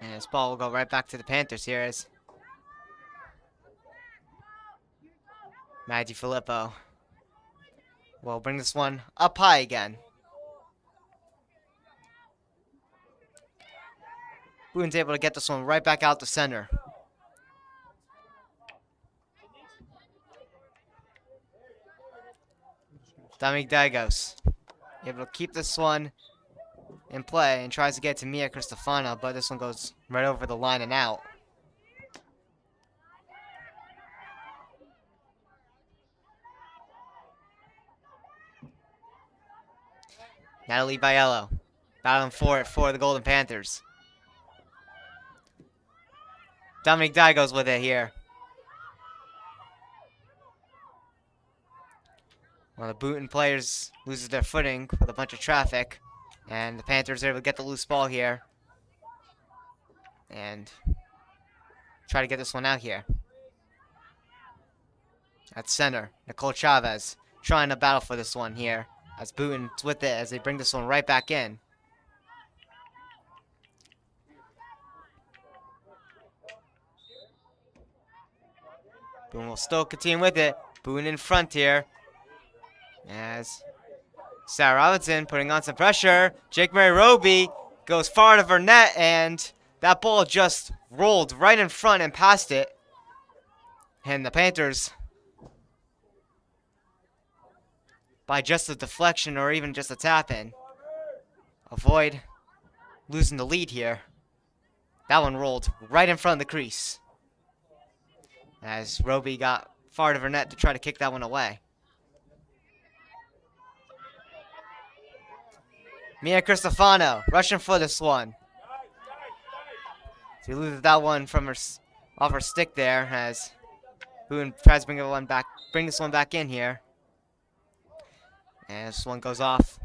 And this ball will go right back to the Panthers here as Matty Filippo will bring this one up high again. Boonton's able to get this one right back out to center. Dominic Dagos able to keep this one in play and tries to get to Mia Cristofano, but this one goes right over the line and out. Natalie Biello battling for it for the Golden Panthers. Dominic Dagos with it here. One of the Boonton players loses their footing with a bunch of traffic, and the Panthers are able to get the loose ball here and try to get this one out here. At center, Nicole Chavez trying to battle for this one here as Boonton's with it as they bring this one right back in. Boonton will still continue with it. Boonton in front here as Sarah Robinson putting on some pressure. Jake Mary Roby goes far out of her net, and that ball just rolled right in front and past it. And the Panthers, by just a deflection or even just a tap in, avoid losing the lead here. That one rolled right in front of the crease as Roby got far out of her net to try to kick that one away. Mia Cristofano rushing for this one. She loses that one from her off her stick there as Boonton tries to bring this one back in here. And this one goes off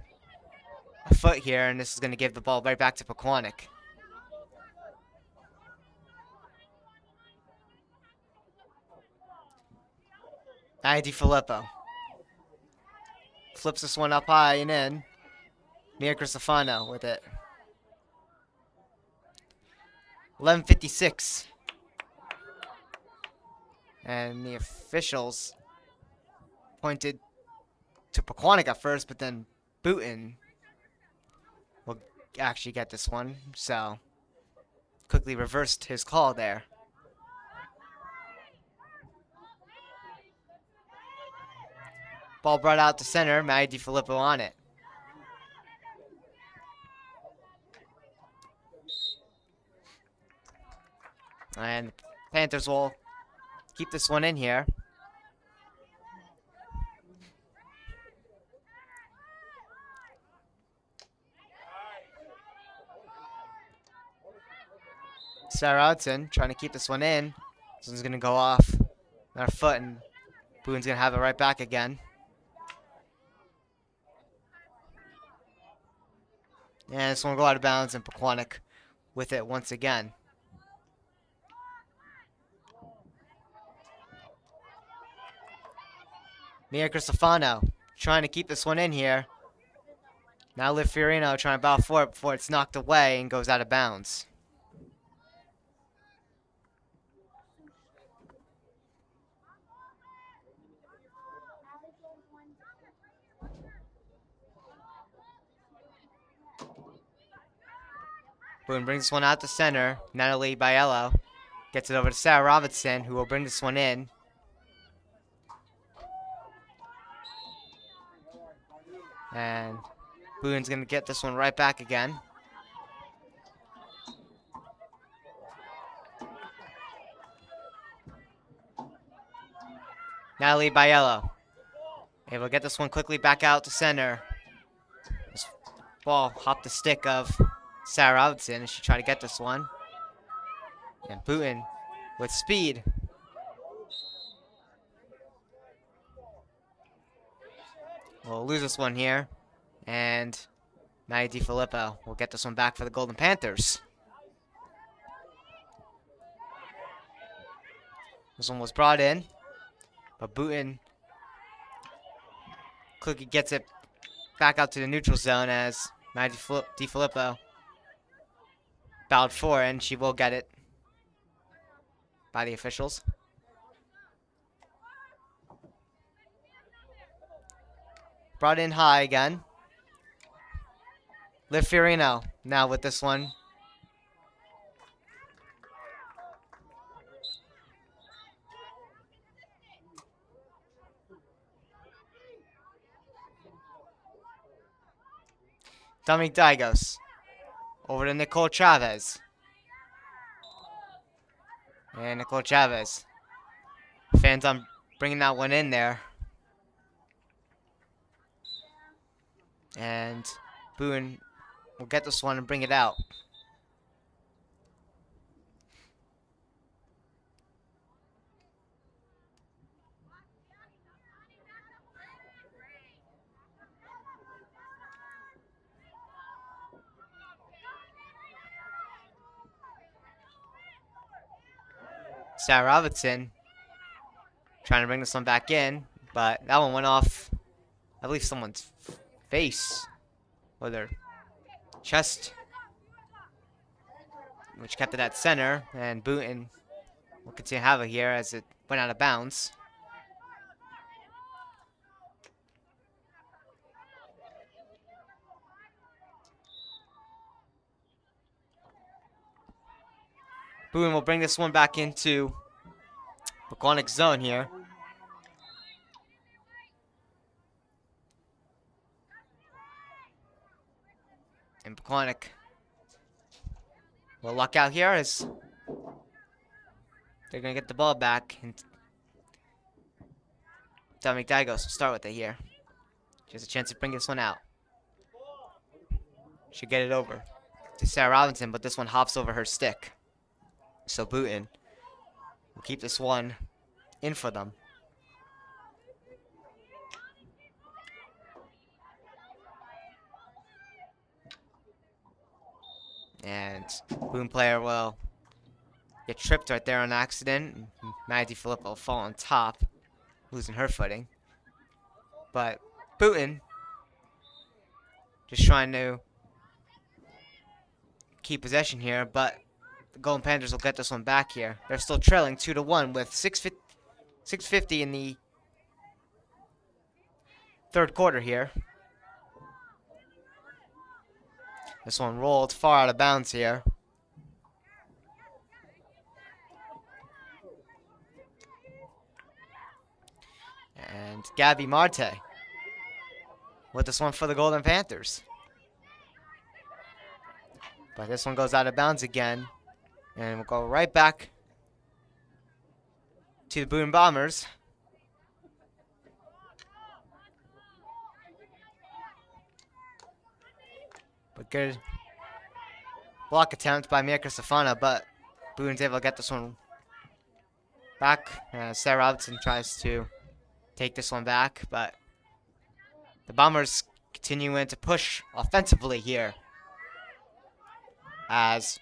a foot here, and this is going to give the ball right back to Pequannock. Matty Filippo flips this one up high and in. Mia Cristofano with it. 11:56. And the officials pointed to Pequannock at first, but then Boonton will actually get this one, so quickly reversed his call there. Ball brought out to center, Matty Filippo on it. And the Panthers will keep this one in here. Sarah Hudson trying to keep this one in. This one's going to go off on her foot, and Boonton's going to have it right back again. And this one will go out of bounds, and Pequannock with it once again. Mia Cristofano trying to keep this one in here. Now Liv Fiorino trying to battle for it before it's knocked away and goes out of bounds. Boone brings this one out to center. Natalie Biello gets it over to Sarah Robinson, who will bring this one in. And Boone's going to get this one right back again. Natalie Biello able to get this one quickly back out to center. This ball hopped the stick of Sarah Robinson as she tried to get this one. And Boonton with speed. We'll lose this one here. And Maddie DiFilippo will get this one back for the Golden Panthers. This one was brought in, but Boonton quickly gets it back out to the neutral zone as Maddie DiFilippo bowed for, and she will get it by the officials. Brought in high again. Liv Fiorino now with this one. Dominic Dygos over to Nicole Chavez. And Nicole Chavez. Fans on bringing that one in there. And Boone will get this one and bring it out. Sarah Robinson trying to bring this one back in, but that one went off, I believe, someone's face or their chest, which kept it at center, and Boonton will continue to have it here as it went out of bounds. Boone will bring this one back into Pequannock zone here. And Pequannock will luck out here as they're going to get the ball back. And Dominic Dygos will start with it here. She has a chance to bring this one out. She'll get it over to Sarah Robinson, but this one hops over her stick. So Boonton will keep this one in for them. And Boone player will get tripped right there on accident. Maddie DiFilippo will fall on top, losing her footing. But Boonton just trying to keep possession here, but the Golden Panthers will get this one back here. They're still trailing 2-1 with 6:50 in the third quarter here. This one rolled far out of bounds here. And Gabby Marte with this one for the Golden Panthers. But this one goes out of bounds again. And we'll go right back to the Boone Bombers. But good block attempt by Mia Cristofano, but Boone's able to get this one back. Sarah Robinson tries to take this one back, but the Bombers continuing to push offensively here as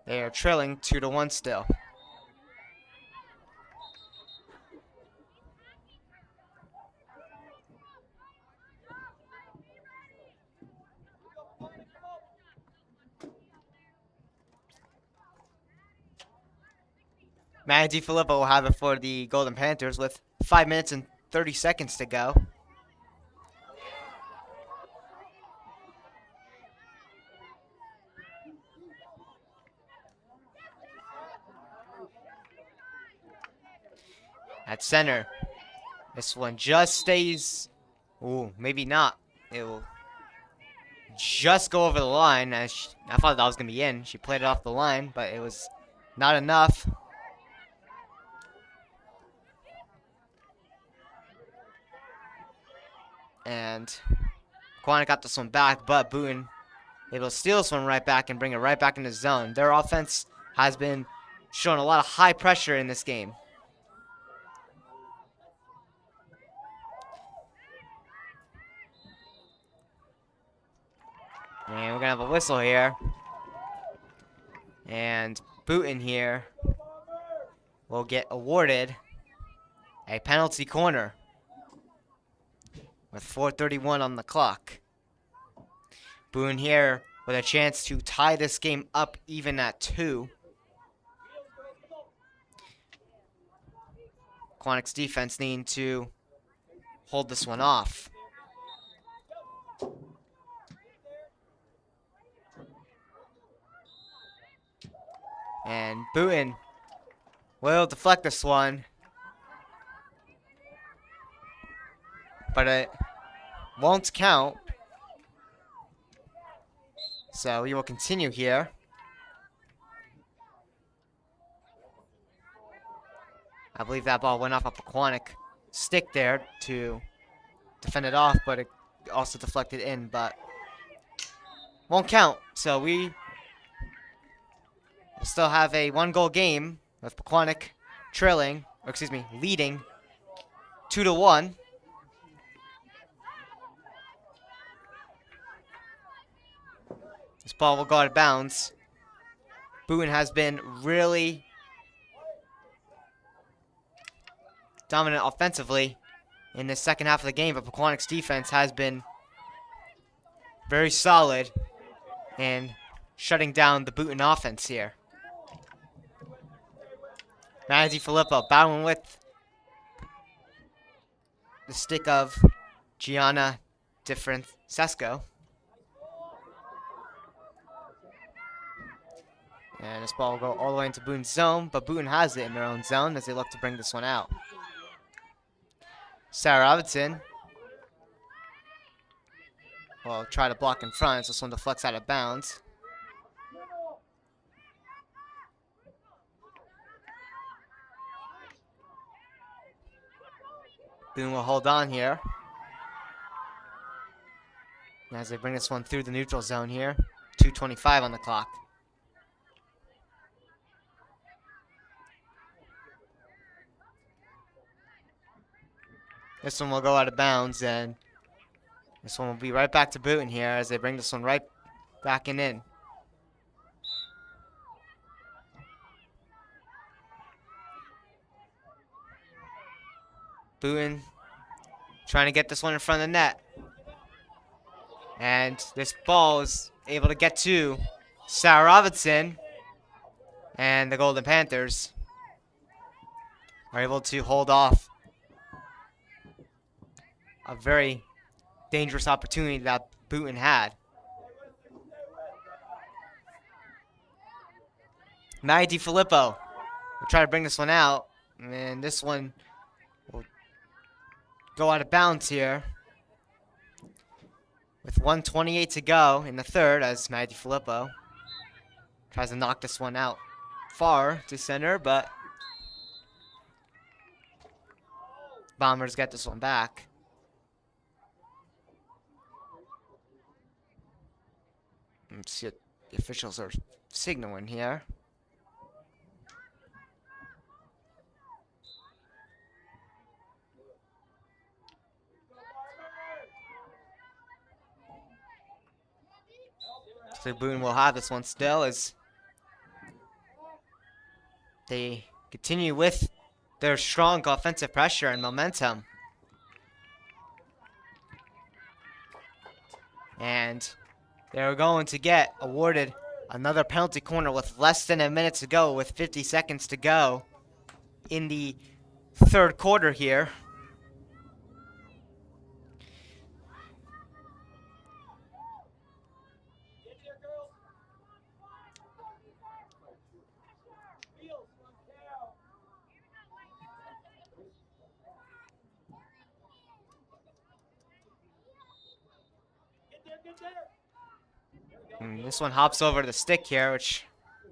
they are trailing 2-1 still. Manny Filippo will have it for the Golden Panthers with 5 minutes and 30 seconds to go. At center, this one just stays. Ooh, maybe not. It will just go over the line. I thought that was going to be in. She played it off the line, but it was not enough. And Pequannock got this one back, but Boonton able to steal this one right back and bring it right back in the zone. Their offense has been showing a lot of high pressure in this game. And we're going to have a whistle here. And Boonton here will get awarded a penalty corner with 4:31 on the clock. Boonton here with a chance to tie this game up even at 2. Pequannock's defense needing to hold this one off. And Boonton will deflect this one. But it won't count. So we will continue here. I believe that ball went off a Pequannock stick there to defend it off, but it also deflected in, but won't count. So we will still have a 1-goal game with Pequannock trailing, or excuse me, leading 2-1. This ball will go out of bounds. Boonton has been really dominant offensively in the second half of the game, but Pequannock's defense has been very solid in shutting down the Boonton offense here. Manny Filippo battling with the stick of Gianna DiFrancesco. And this ball will go all the way into Boonton's zone, but Boonton has it in their own zone as they look to bring this one out. Sarah Robinson will try to block in front as this one deflects out of bounds. Boonton will hold on here as they bring this one through the neutral zone here. 2:25 on the clock. This one will go out of bounds, and this one will be right back to Boonton here as they bring this one right back and in. Boonton trying to get this one in front of the net. And this ball is able to get to Sarah Robinson, and the Golden Panthers are able to hold off a very dangerous opportunity that Boonton had. Manny Filippo will try to bring this one out, and this one will go out of bounds here with 1:28 to go in the third as Manny Filippo tries to knock this one out far to center, but Bombers get this one back. Let's see what the officials are signaling here. So Boonton will have this one still as they continue with their strong offensive pressure and momentum. And they're going to get awarded another penalty corner with less than a minute to go, with 50 seconds to go. in the third quarter here. This one hops over the stick here, which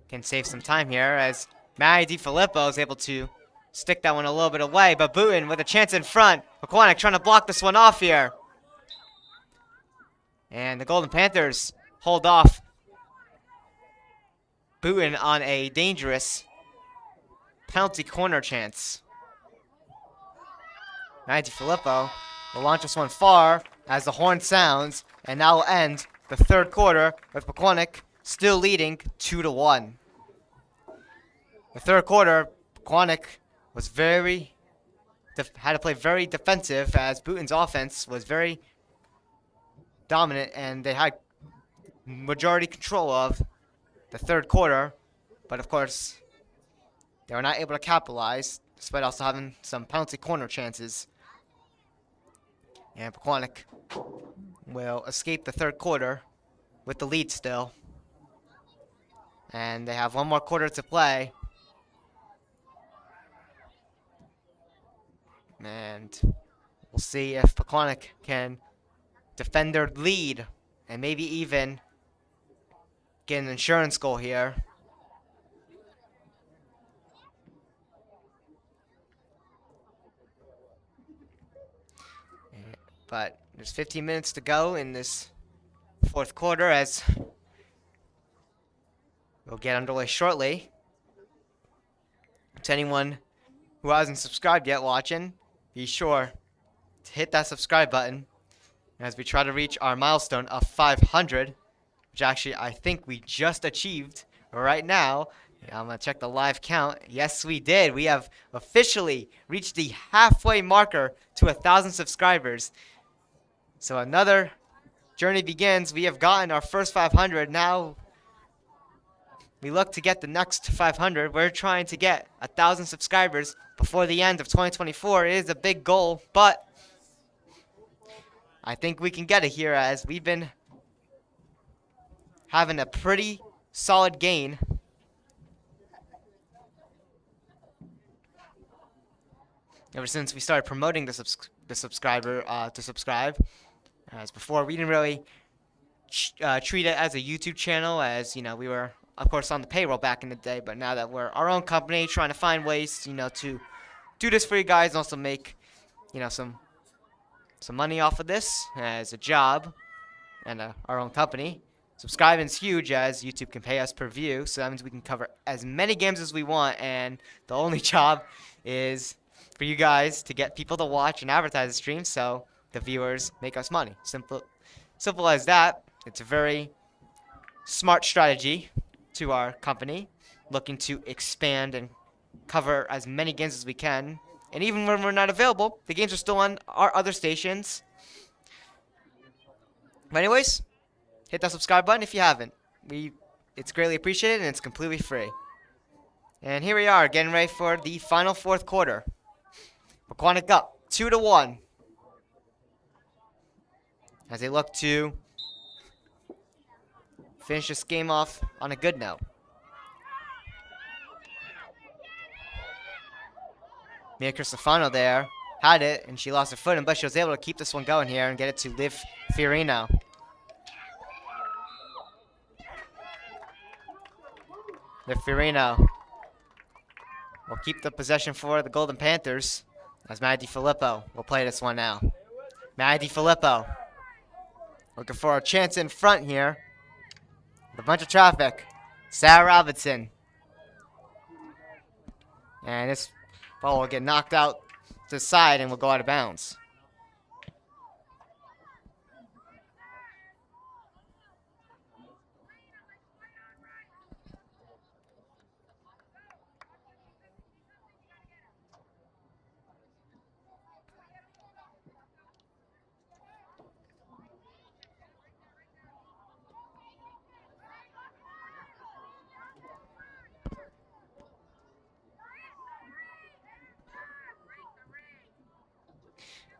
can save some time here as Matty DiFilippo is able to stick that one a little bit away. But Boonton with a chance in front. Pequannock trying to block this one off here. And the Golden Panthers hold off Boonton on a dangerous penalty corner chance. Matty DiFilippo will launch this one far as the horn sounds, and that will end the third quarter with Pequannock still leading 2-1. The third quarter, Pequannock was had to play very defensive as Boonton's offense was very dominant, and they had majority control of the third quarter, but of course they were not able to capitalize despite also having some penalty corner chances. And Pequannock will escape the third quarter with the lead still. And they have one more quarter to play. And we'll see if Pequannock can defend their lead and maybe even get an insurance goal here. But there's 15 minutes to go in this fourth quarter as we'll get underway shortly. To anyone who hasn't subscribed yet watching, be sure to hit that subscribe button as we try to reach our milestone of 500, which actually I think we just achieved right now. I'm going to check the live count. Yes, we did. We have officially reached the halfway marker to 1,000 subscribers. So another journey begins. We have gotten our first 500. Now we look to get the next 500. We're trying to get 1,000 subscribers before the end of 2024. It is a big goal, but I think we can get it here as we've been having a pretty solid gain. Ever since we started promoting the subscriber to subscribe. As before, we didn't really treat it as a YouTube channel, as, you know, we were, of course, on the payroll back in the day. But now that we're our own company, trying to find ways, you know, to do this for you guys and also make, you know, some money off of this as a job and our own company. Subscribing is huge as YouTube can pay us per view, so that means we can cover as many games as we want, and the only job is for you guys to get people to watch and advertise the stream so the viewers make us money. Simple as that. It's a very smart strategy to our company, looking to expand and cover as many games as we can. And even when we're not available, the games are still on our other stations. But anyways, hit that subscribe button if you haven't. It's greatly appreciated and it's completely free. And here we are, getting ready for the final fourth quarter. Pequannock up 2-1 as they look to finish this game off on a good note. Mia Cristofano there had it, and she lost her footing, but she was able to keep this one going here and get it to Liv Fiorino. Liv Fiorino will keep the possession for the Golden Panthers as Matty DiFilippo will play this one now. Matty DiFilippo looking for a chance in front here. A bunch of traffic. Sarah Robinson. And this ball will get knocked out to the side and will go out of bounds.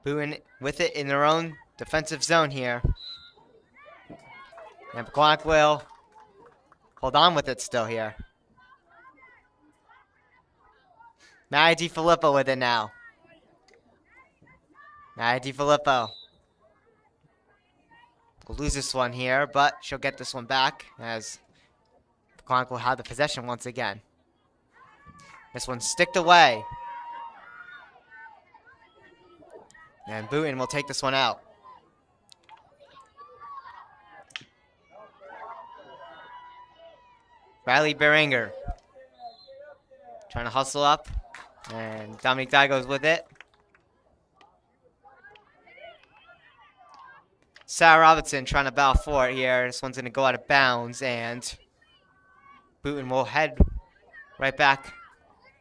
Boonton with it in their own defensive zone here. And Pequannock will hold on with it still here. Maddie DiFilippo with it now. Maddie DiFilippo will lose this one here, but she'll get this one back as Pequannock will have the possession once again. This one's sticked away. And Boonton will take this one out. Riley Beringer trying to hustle up. And Dominique Dye goes with it. Sarah Robinson trying to battle for it here. This one's going to go out of bounds. And Boonton will head right back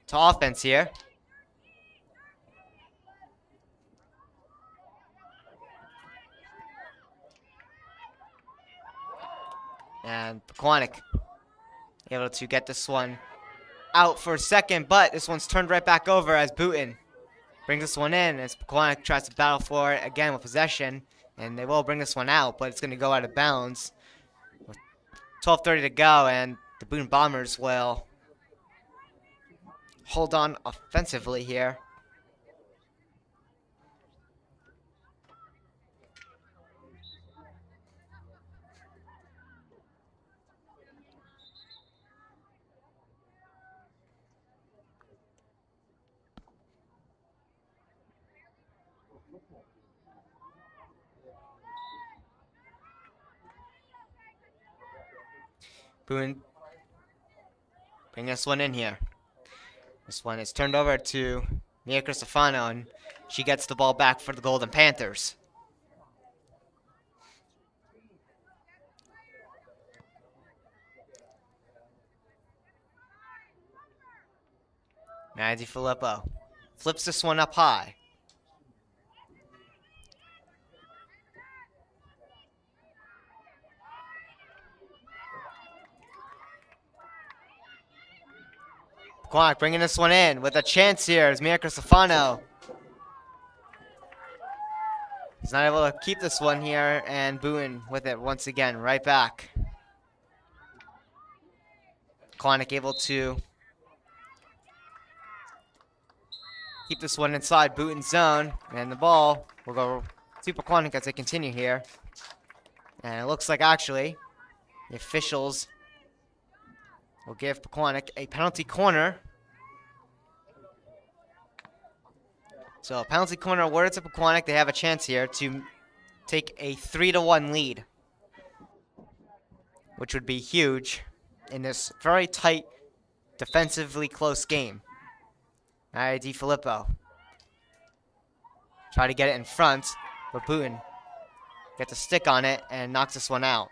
to offense here. And Pequannock able to get this one out for a second, but this one's turned right back over as Boonton brings this one in as Pequannock tries to battle for it again with possession, and they will bring this one out, but it's going to go out of bounds with 12:30 to go, and the Boonton Bombers will hold on offensively here. Boonton bring this one in here. This one is turned over to Mia Cristofano, and she gets the ball back for the Golden Panthers. Maddie DiFilippo flips this one up high. Pequannock bringing this one in with a chance here is Mia Cristofano. He's not able to keep this one here, and Boonton with it once again, right back. Pequannock able to keep this one inside Boonton's zone, and the ball will go to Pequannock as they continue here. And it looks like actually the officials will give Pequannock a penalty corner. So a penalty corner awarded to Pequannock. They have a chance here to take a 3-1 lead, which would be huge in this very tight, defensively close game. Maddie DiFilippo try to get it in front, but Boonton gets a stick on it and knocks this one out.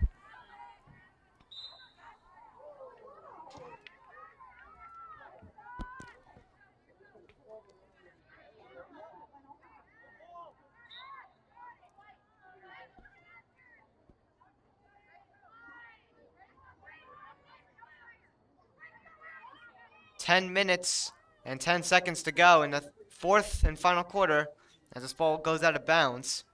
Ten minutes and 10 seconds to go in the fourth and final quarter as this ball goes out of bounds.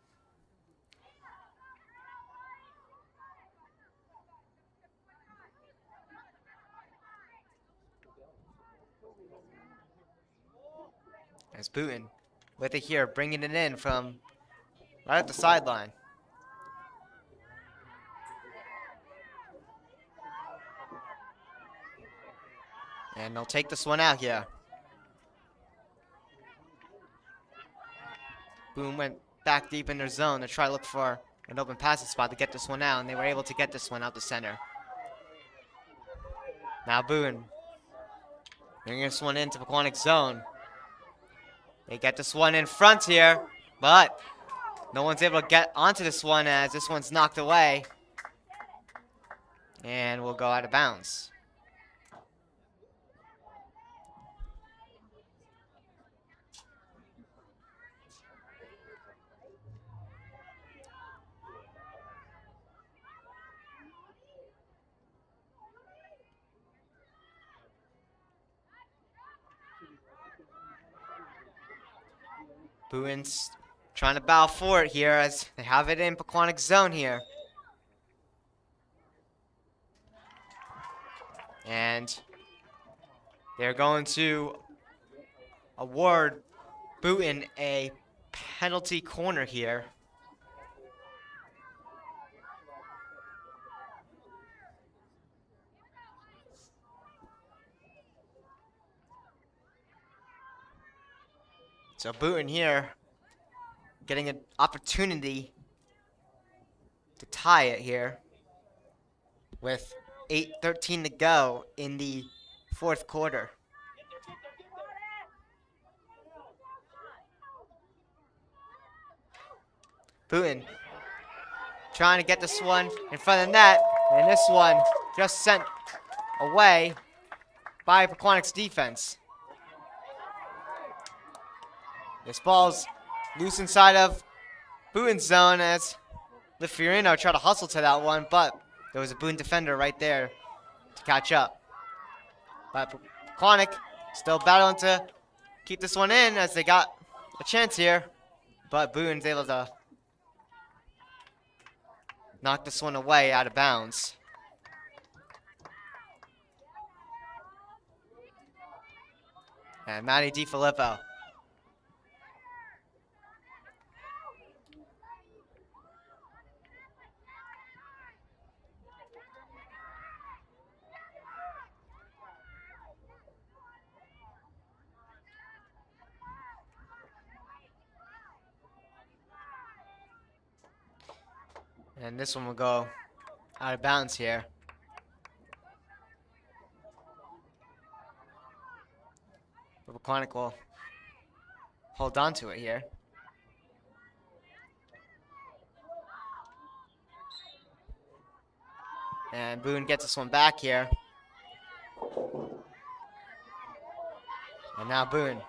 As Boonton with it here, bringing it in from right at the sideline. And they'll take this one out here. Boonton went back deep in their zone to try to look for an open passing spot to get this one out, and they were able to get this one out the center. Now Boonton bringing this one into Pequannock's zone. They get this one in front here, but no one's able to get onto this one as this one's knocked away. And will go out of bounds. Boonton's trying to battle for it here as they have it in Pequannock zone here. And they're going to award Boonton a penalty corner here. So Boonton here getting an opportunity to tie it here with 8:13 to go in the fourth quarter. Boonton trying to get this one in front of the net, and this one just sent away by Pequannock's defense. This ball's loose inside of Boonton's zone as Lifiorino tried to hustle to that one, but there was a Boonton defender right there to catch up. But Pequannock still battling to keep this one in as they got a chance here, but Boonton's able to knock this one away out of bounds. And Matty DiFilippo. And this one will go out of bounds here. But Pequannock will hold on to it here. And Boone gets this one back here. And now Boone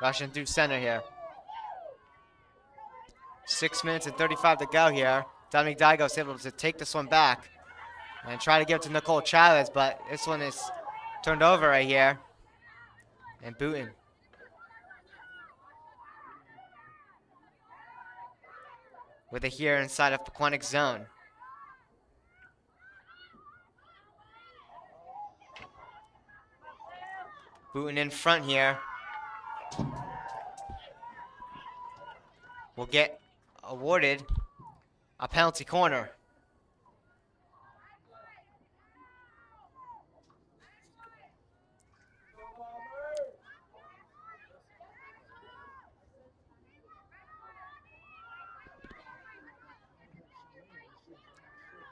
rushing through center here. 6 minutes and 35 to go here. Dominic Daigo's able to take this one back and try to give it to Nicole Chavez, but this one is turned over right here. And Boonton with it here inside of Pequannock zone. Boonton in front here. Will get awarded a penalty corner.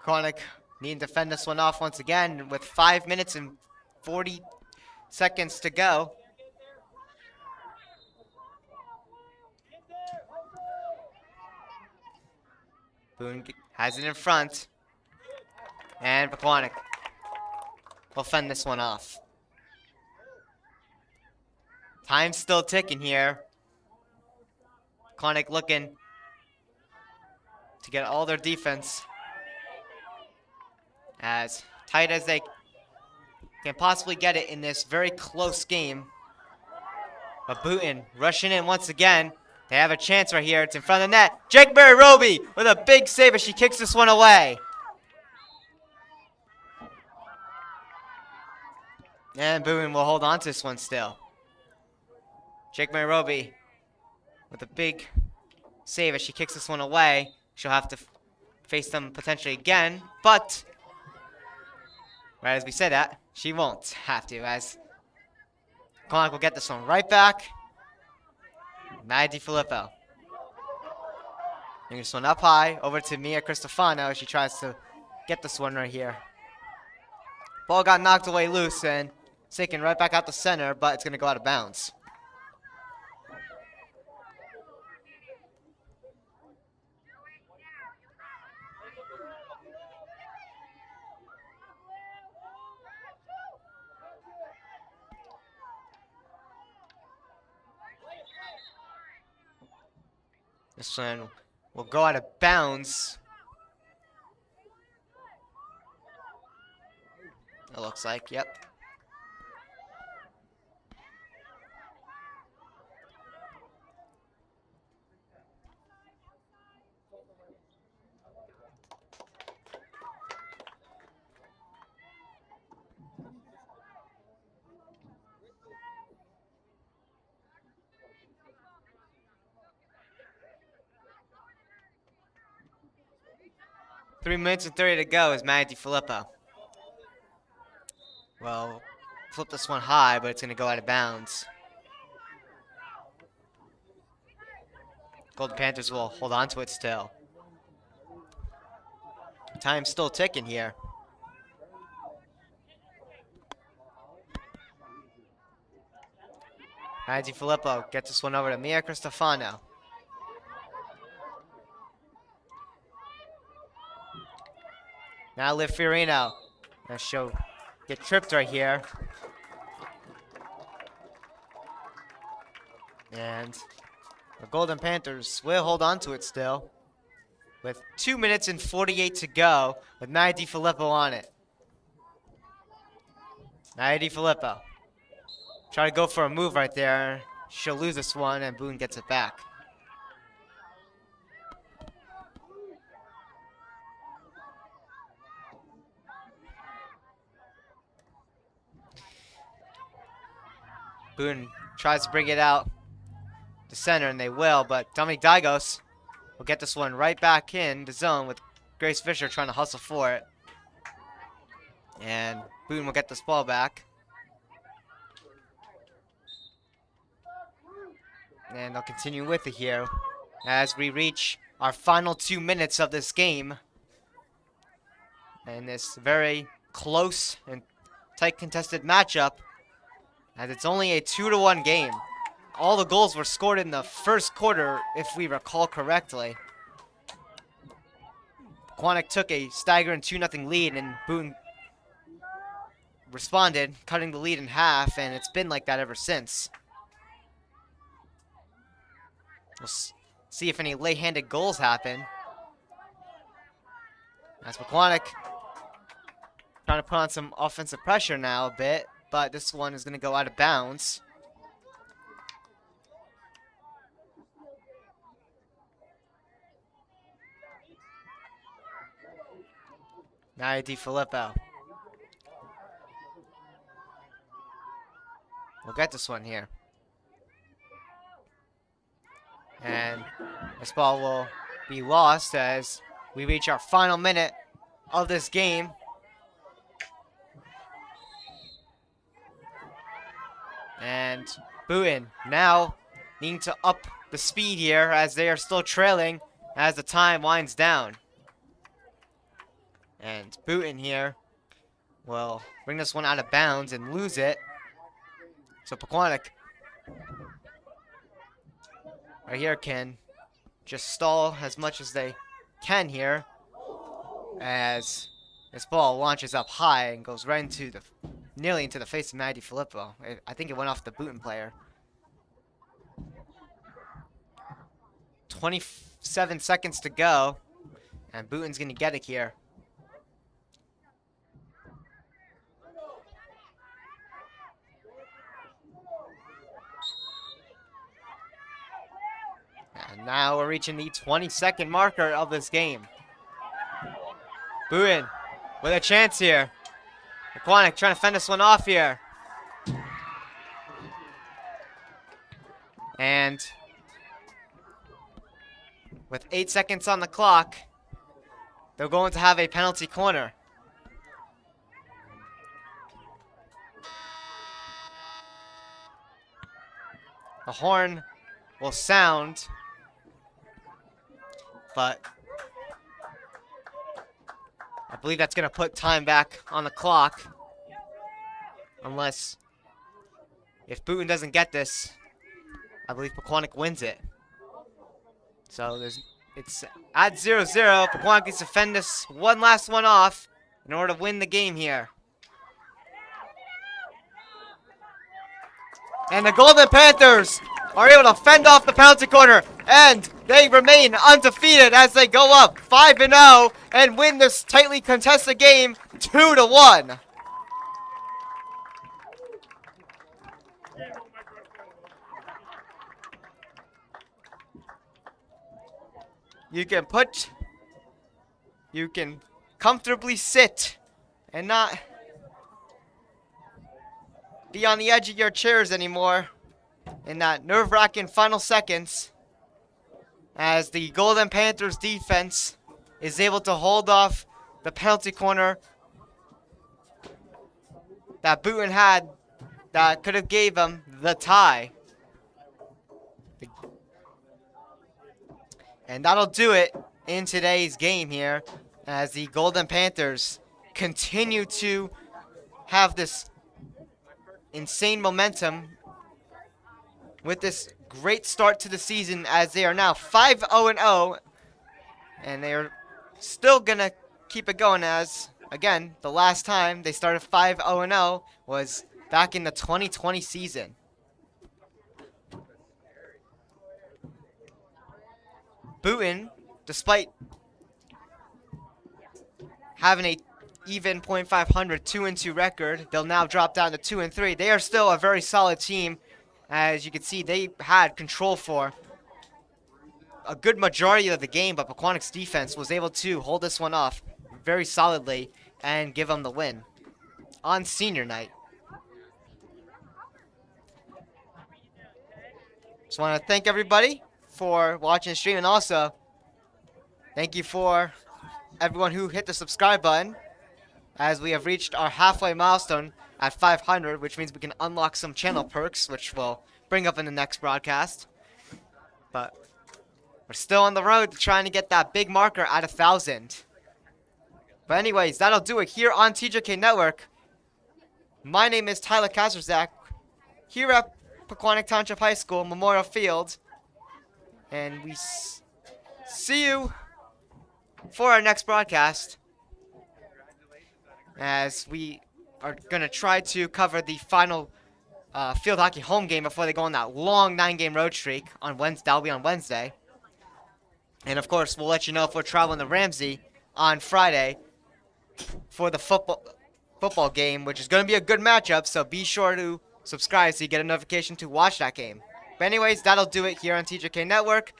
Pequannock needing to fend this one off once again with 5 minutes and 40 seconds to go. Boone has it in front. And Pequannock will fend this one off. Time's still ticking here. Pequannock looking to get all their defense as tight as they can possibly get it in this very close game. But Boonton rushing in once again. They have a chance right here. It's in front of the net. Jake Roby with a big save as she kicks this one away. And Boonton will hold on to this one still. Jake Roby with a big save as she kicks this one away. She'll have to face them potentially again, but right as we say that, she won't have to, as Pequannock will get this one right back. Maddie DiFilippo. Bring this one up high, over to Mia Cristofano. She tries to get this one right here. Ball got knocked away loose and it's taken right back out the center, but it's going to go out of bounds. This one will go out of bounds. It looks like, yep. 3 minutes and 30 to go is Matty DiFilippo. Well, flip this one high, but it's going to go out of bounds. Golden Panthers will hold on to it still. Time's still ticking here. Matty DiFilippo gets this one over to Mia Cristofano. Now Liv Fiorino. She'll get tripped right here. And the Golden Panthers will hold on to it still. With 2 minutes and 48 to go, with Matty DiFilippo on it. Matty DiFilippo. Try to go for a move right there. She'll lose this one, and Boone gets it back. Boone tries to bring it out to center, and they will, but Dominique Dygos will get this one right back in the zone with Grace Fisher trying to hustle for it. And Boone will get this ball back. And they'll continue with it here as we reach our final 2 minutes of this game. And this very close and tight contested matchup, as it's only a 2-1 game. All the goals were scored in the first quarter, if we recall correctly. Pequannock took a staggering 2-0 lead, and Boone responded, cutting the lead in half, and it's been like that ever since. We'll see if any late-handed goals happen. As Pequannock trying to put on some offensive pressure now a bit, but this one is going to go out of bounds. Matty DiFilippo. We'll get this one here. And this ball will be lost as we reach our final minute of this game. And Boonton now needing to up the speed here as they are still trailing as the time winds down. And Boonton here will bring this one out of bounds and lose it. So Pequannock right here can just stall as much as they can here as this ball launches up high and goes right into the nearly into the face of Matty DiFilippo. I think it went off the Boonton player. 27 seconds to go, and Boonton's gonna get it here. And now we're reaching the 20-second marker of this game. Boonton with a chance here. Pequannock trying to fend this one off here. And with 8 seconds on the clock, they're going to have a penalty corner. The horn will sound, but I believe that's going to put time back on the clock. Unless, if Boonton doesn't get this, I believe Pequannock wins it. So it's at 0-0. Pequannock needs to fend this one last one off in order to win the game here. And the Golden Panthers are able to fend off the penalty corner, and they remain undefeated as they go up 5-0 and win this tightly contested game 2-1. You can comfortably sit and not be on the edge of your chairs anymore in that nerve-wracking final seconds as the Golden Panthers defense is able to hold off the penalty corner that Boonton had that could have gave him the tie. And that'll do it in today's game here as the Golden Panthers continue to have this insane momentum with this great start to the season as they are now 5-0-0, and they are still going to keep it going as, again, the last time they started 5-0-0 was back in the 2020 season. Boonton, despite having a even .500 2-2 record, they'll now drop down to 2-3. They are still a very solid team. As you can see, they had control for a good majority of the game, but Pequannock's defense was able to hold this one off very solidly and give them the win on senior night. Just want to thank everybody for watching the stream, and also thank you for everyone who hit the subscribe button, as we have reached our halfway milestone at 500, which means we can unlock some channel perks, which we'll bring up in the next broadcast. But we're still on the road to trying to get that big marker at 1,000. But anyways, that'll do it here on TJK Network. My name is Tyler Kazarzak, here at Pequannock Township High School, Memorial Field. And we see you for our next broadcast, as we are going to try to cover the final field hockey home game before they go on that long 9-game road streak on Wednesday. That'll be on Wednesday. And of course, we'll let you know if we're traveling to Ramsey on Friday for the football game, which is going to be a good matchup, so be sure to subscribe so you get a notification to watch that game. But anyways, that'll do it here on TJK Network.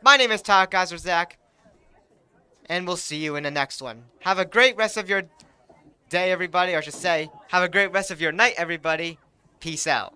My name is Tyler Kazarzak, and we'll see you in the next one. Have a great rest of your day, everybody, or I should say, have a great rest of your night, everybody. Peace out.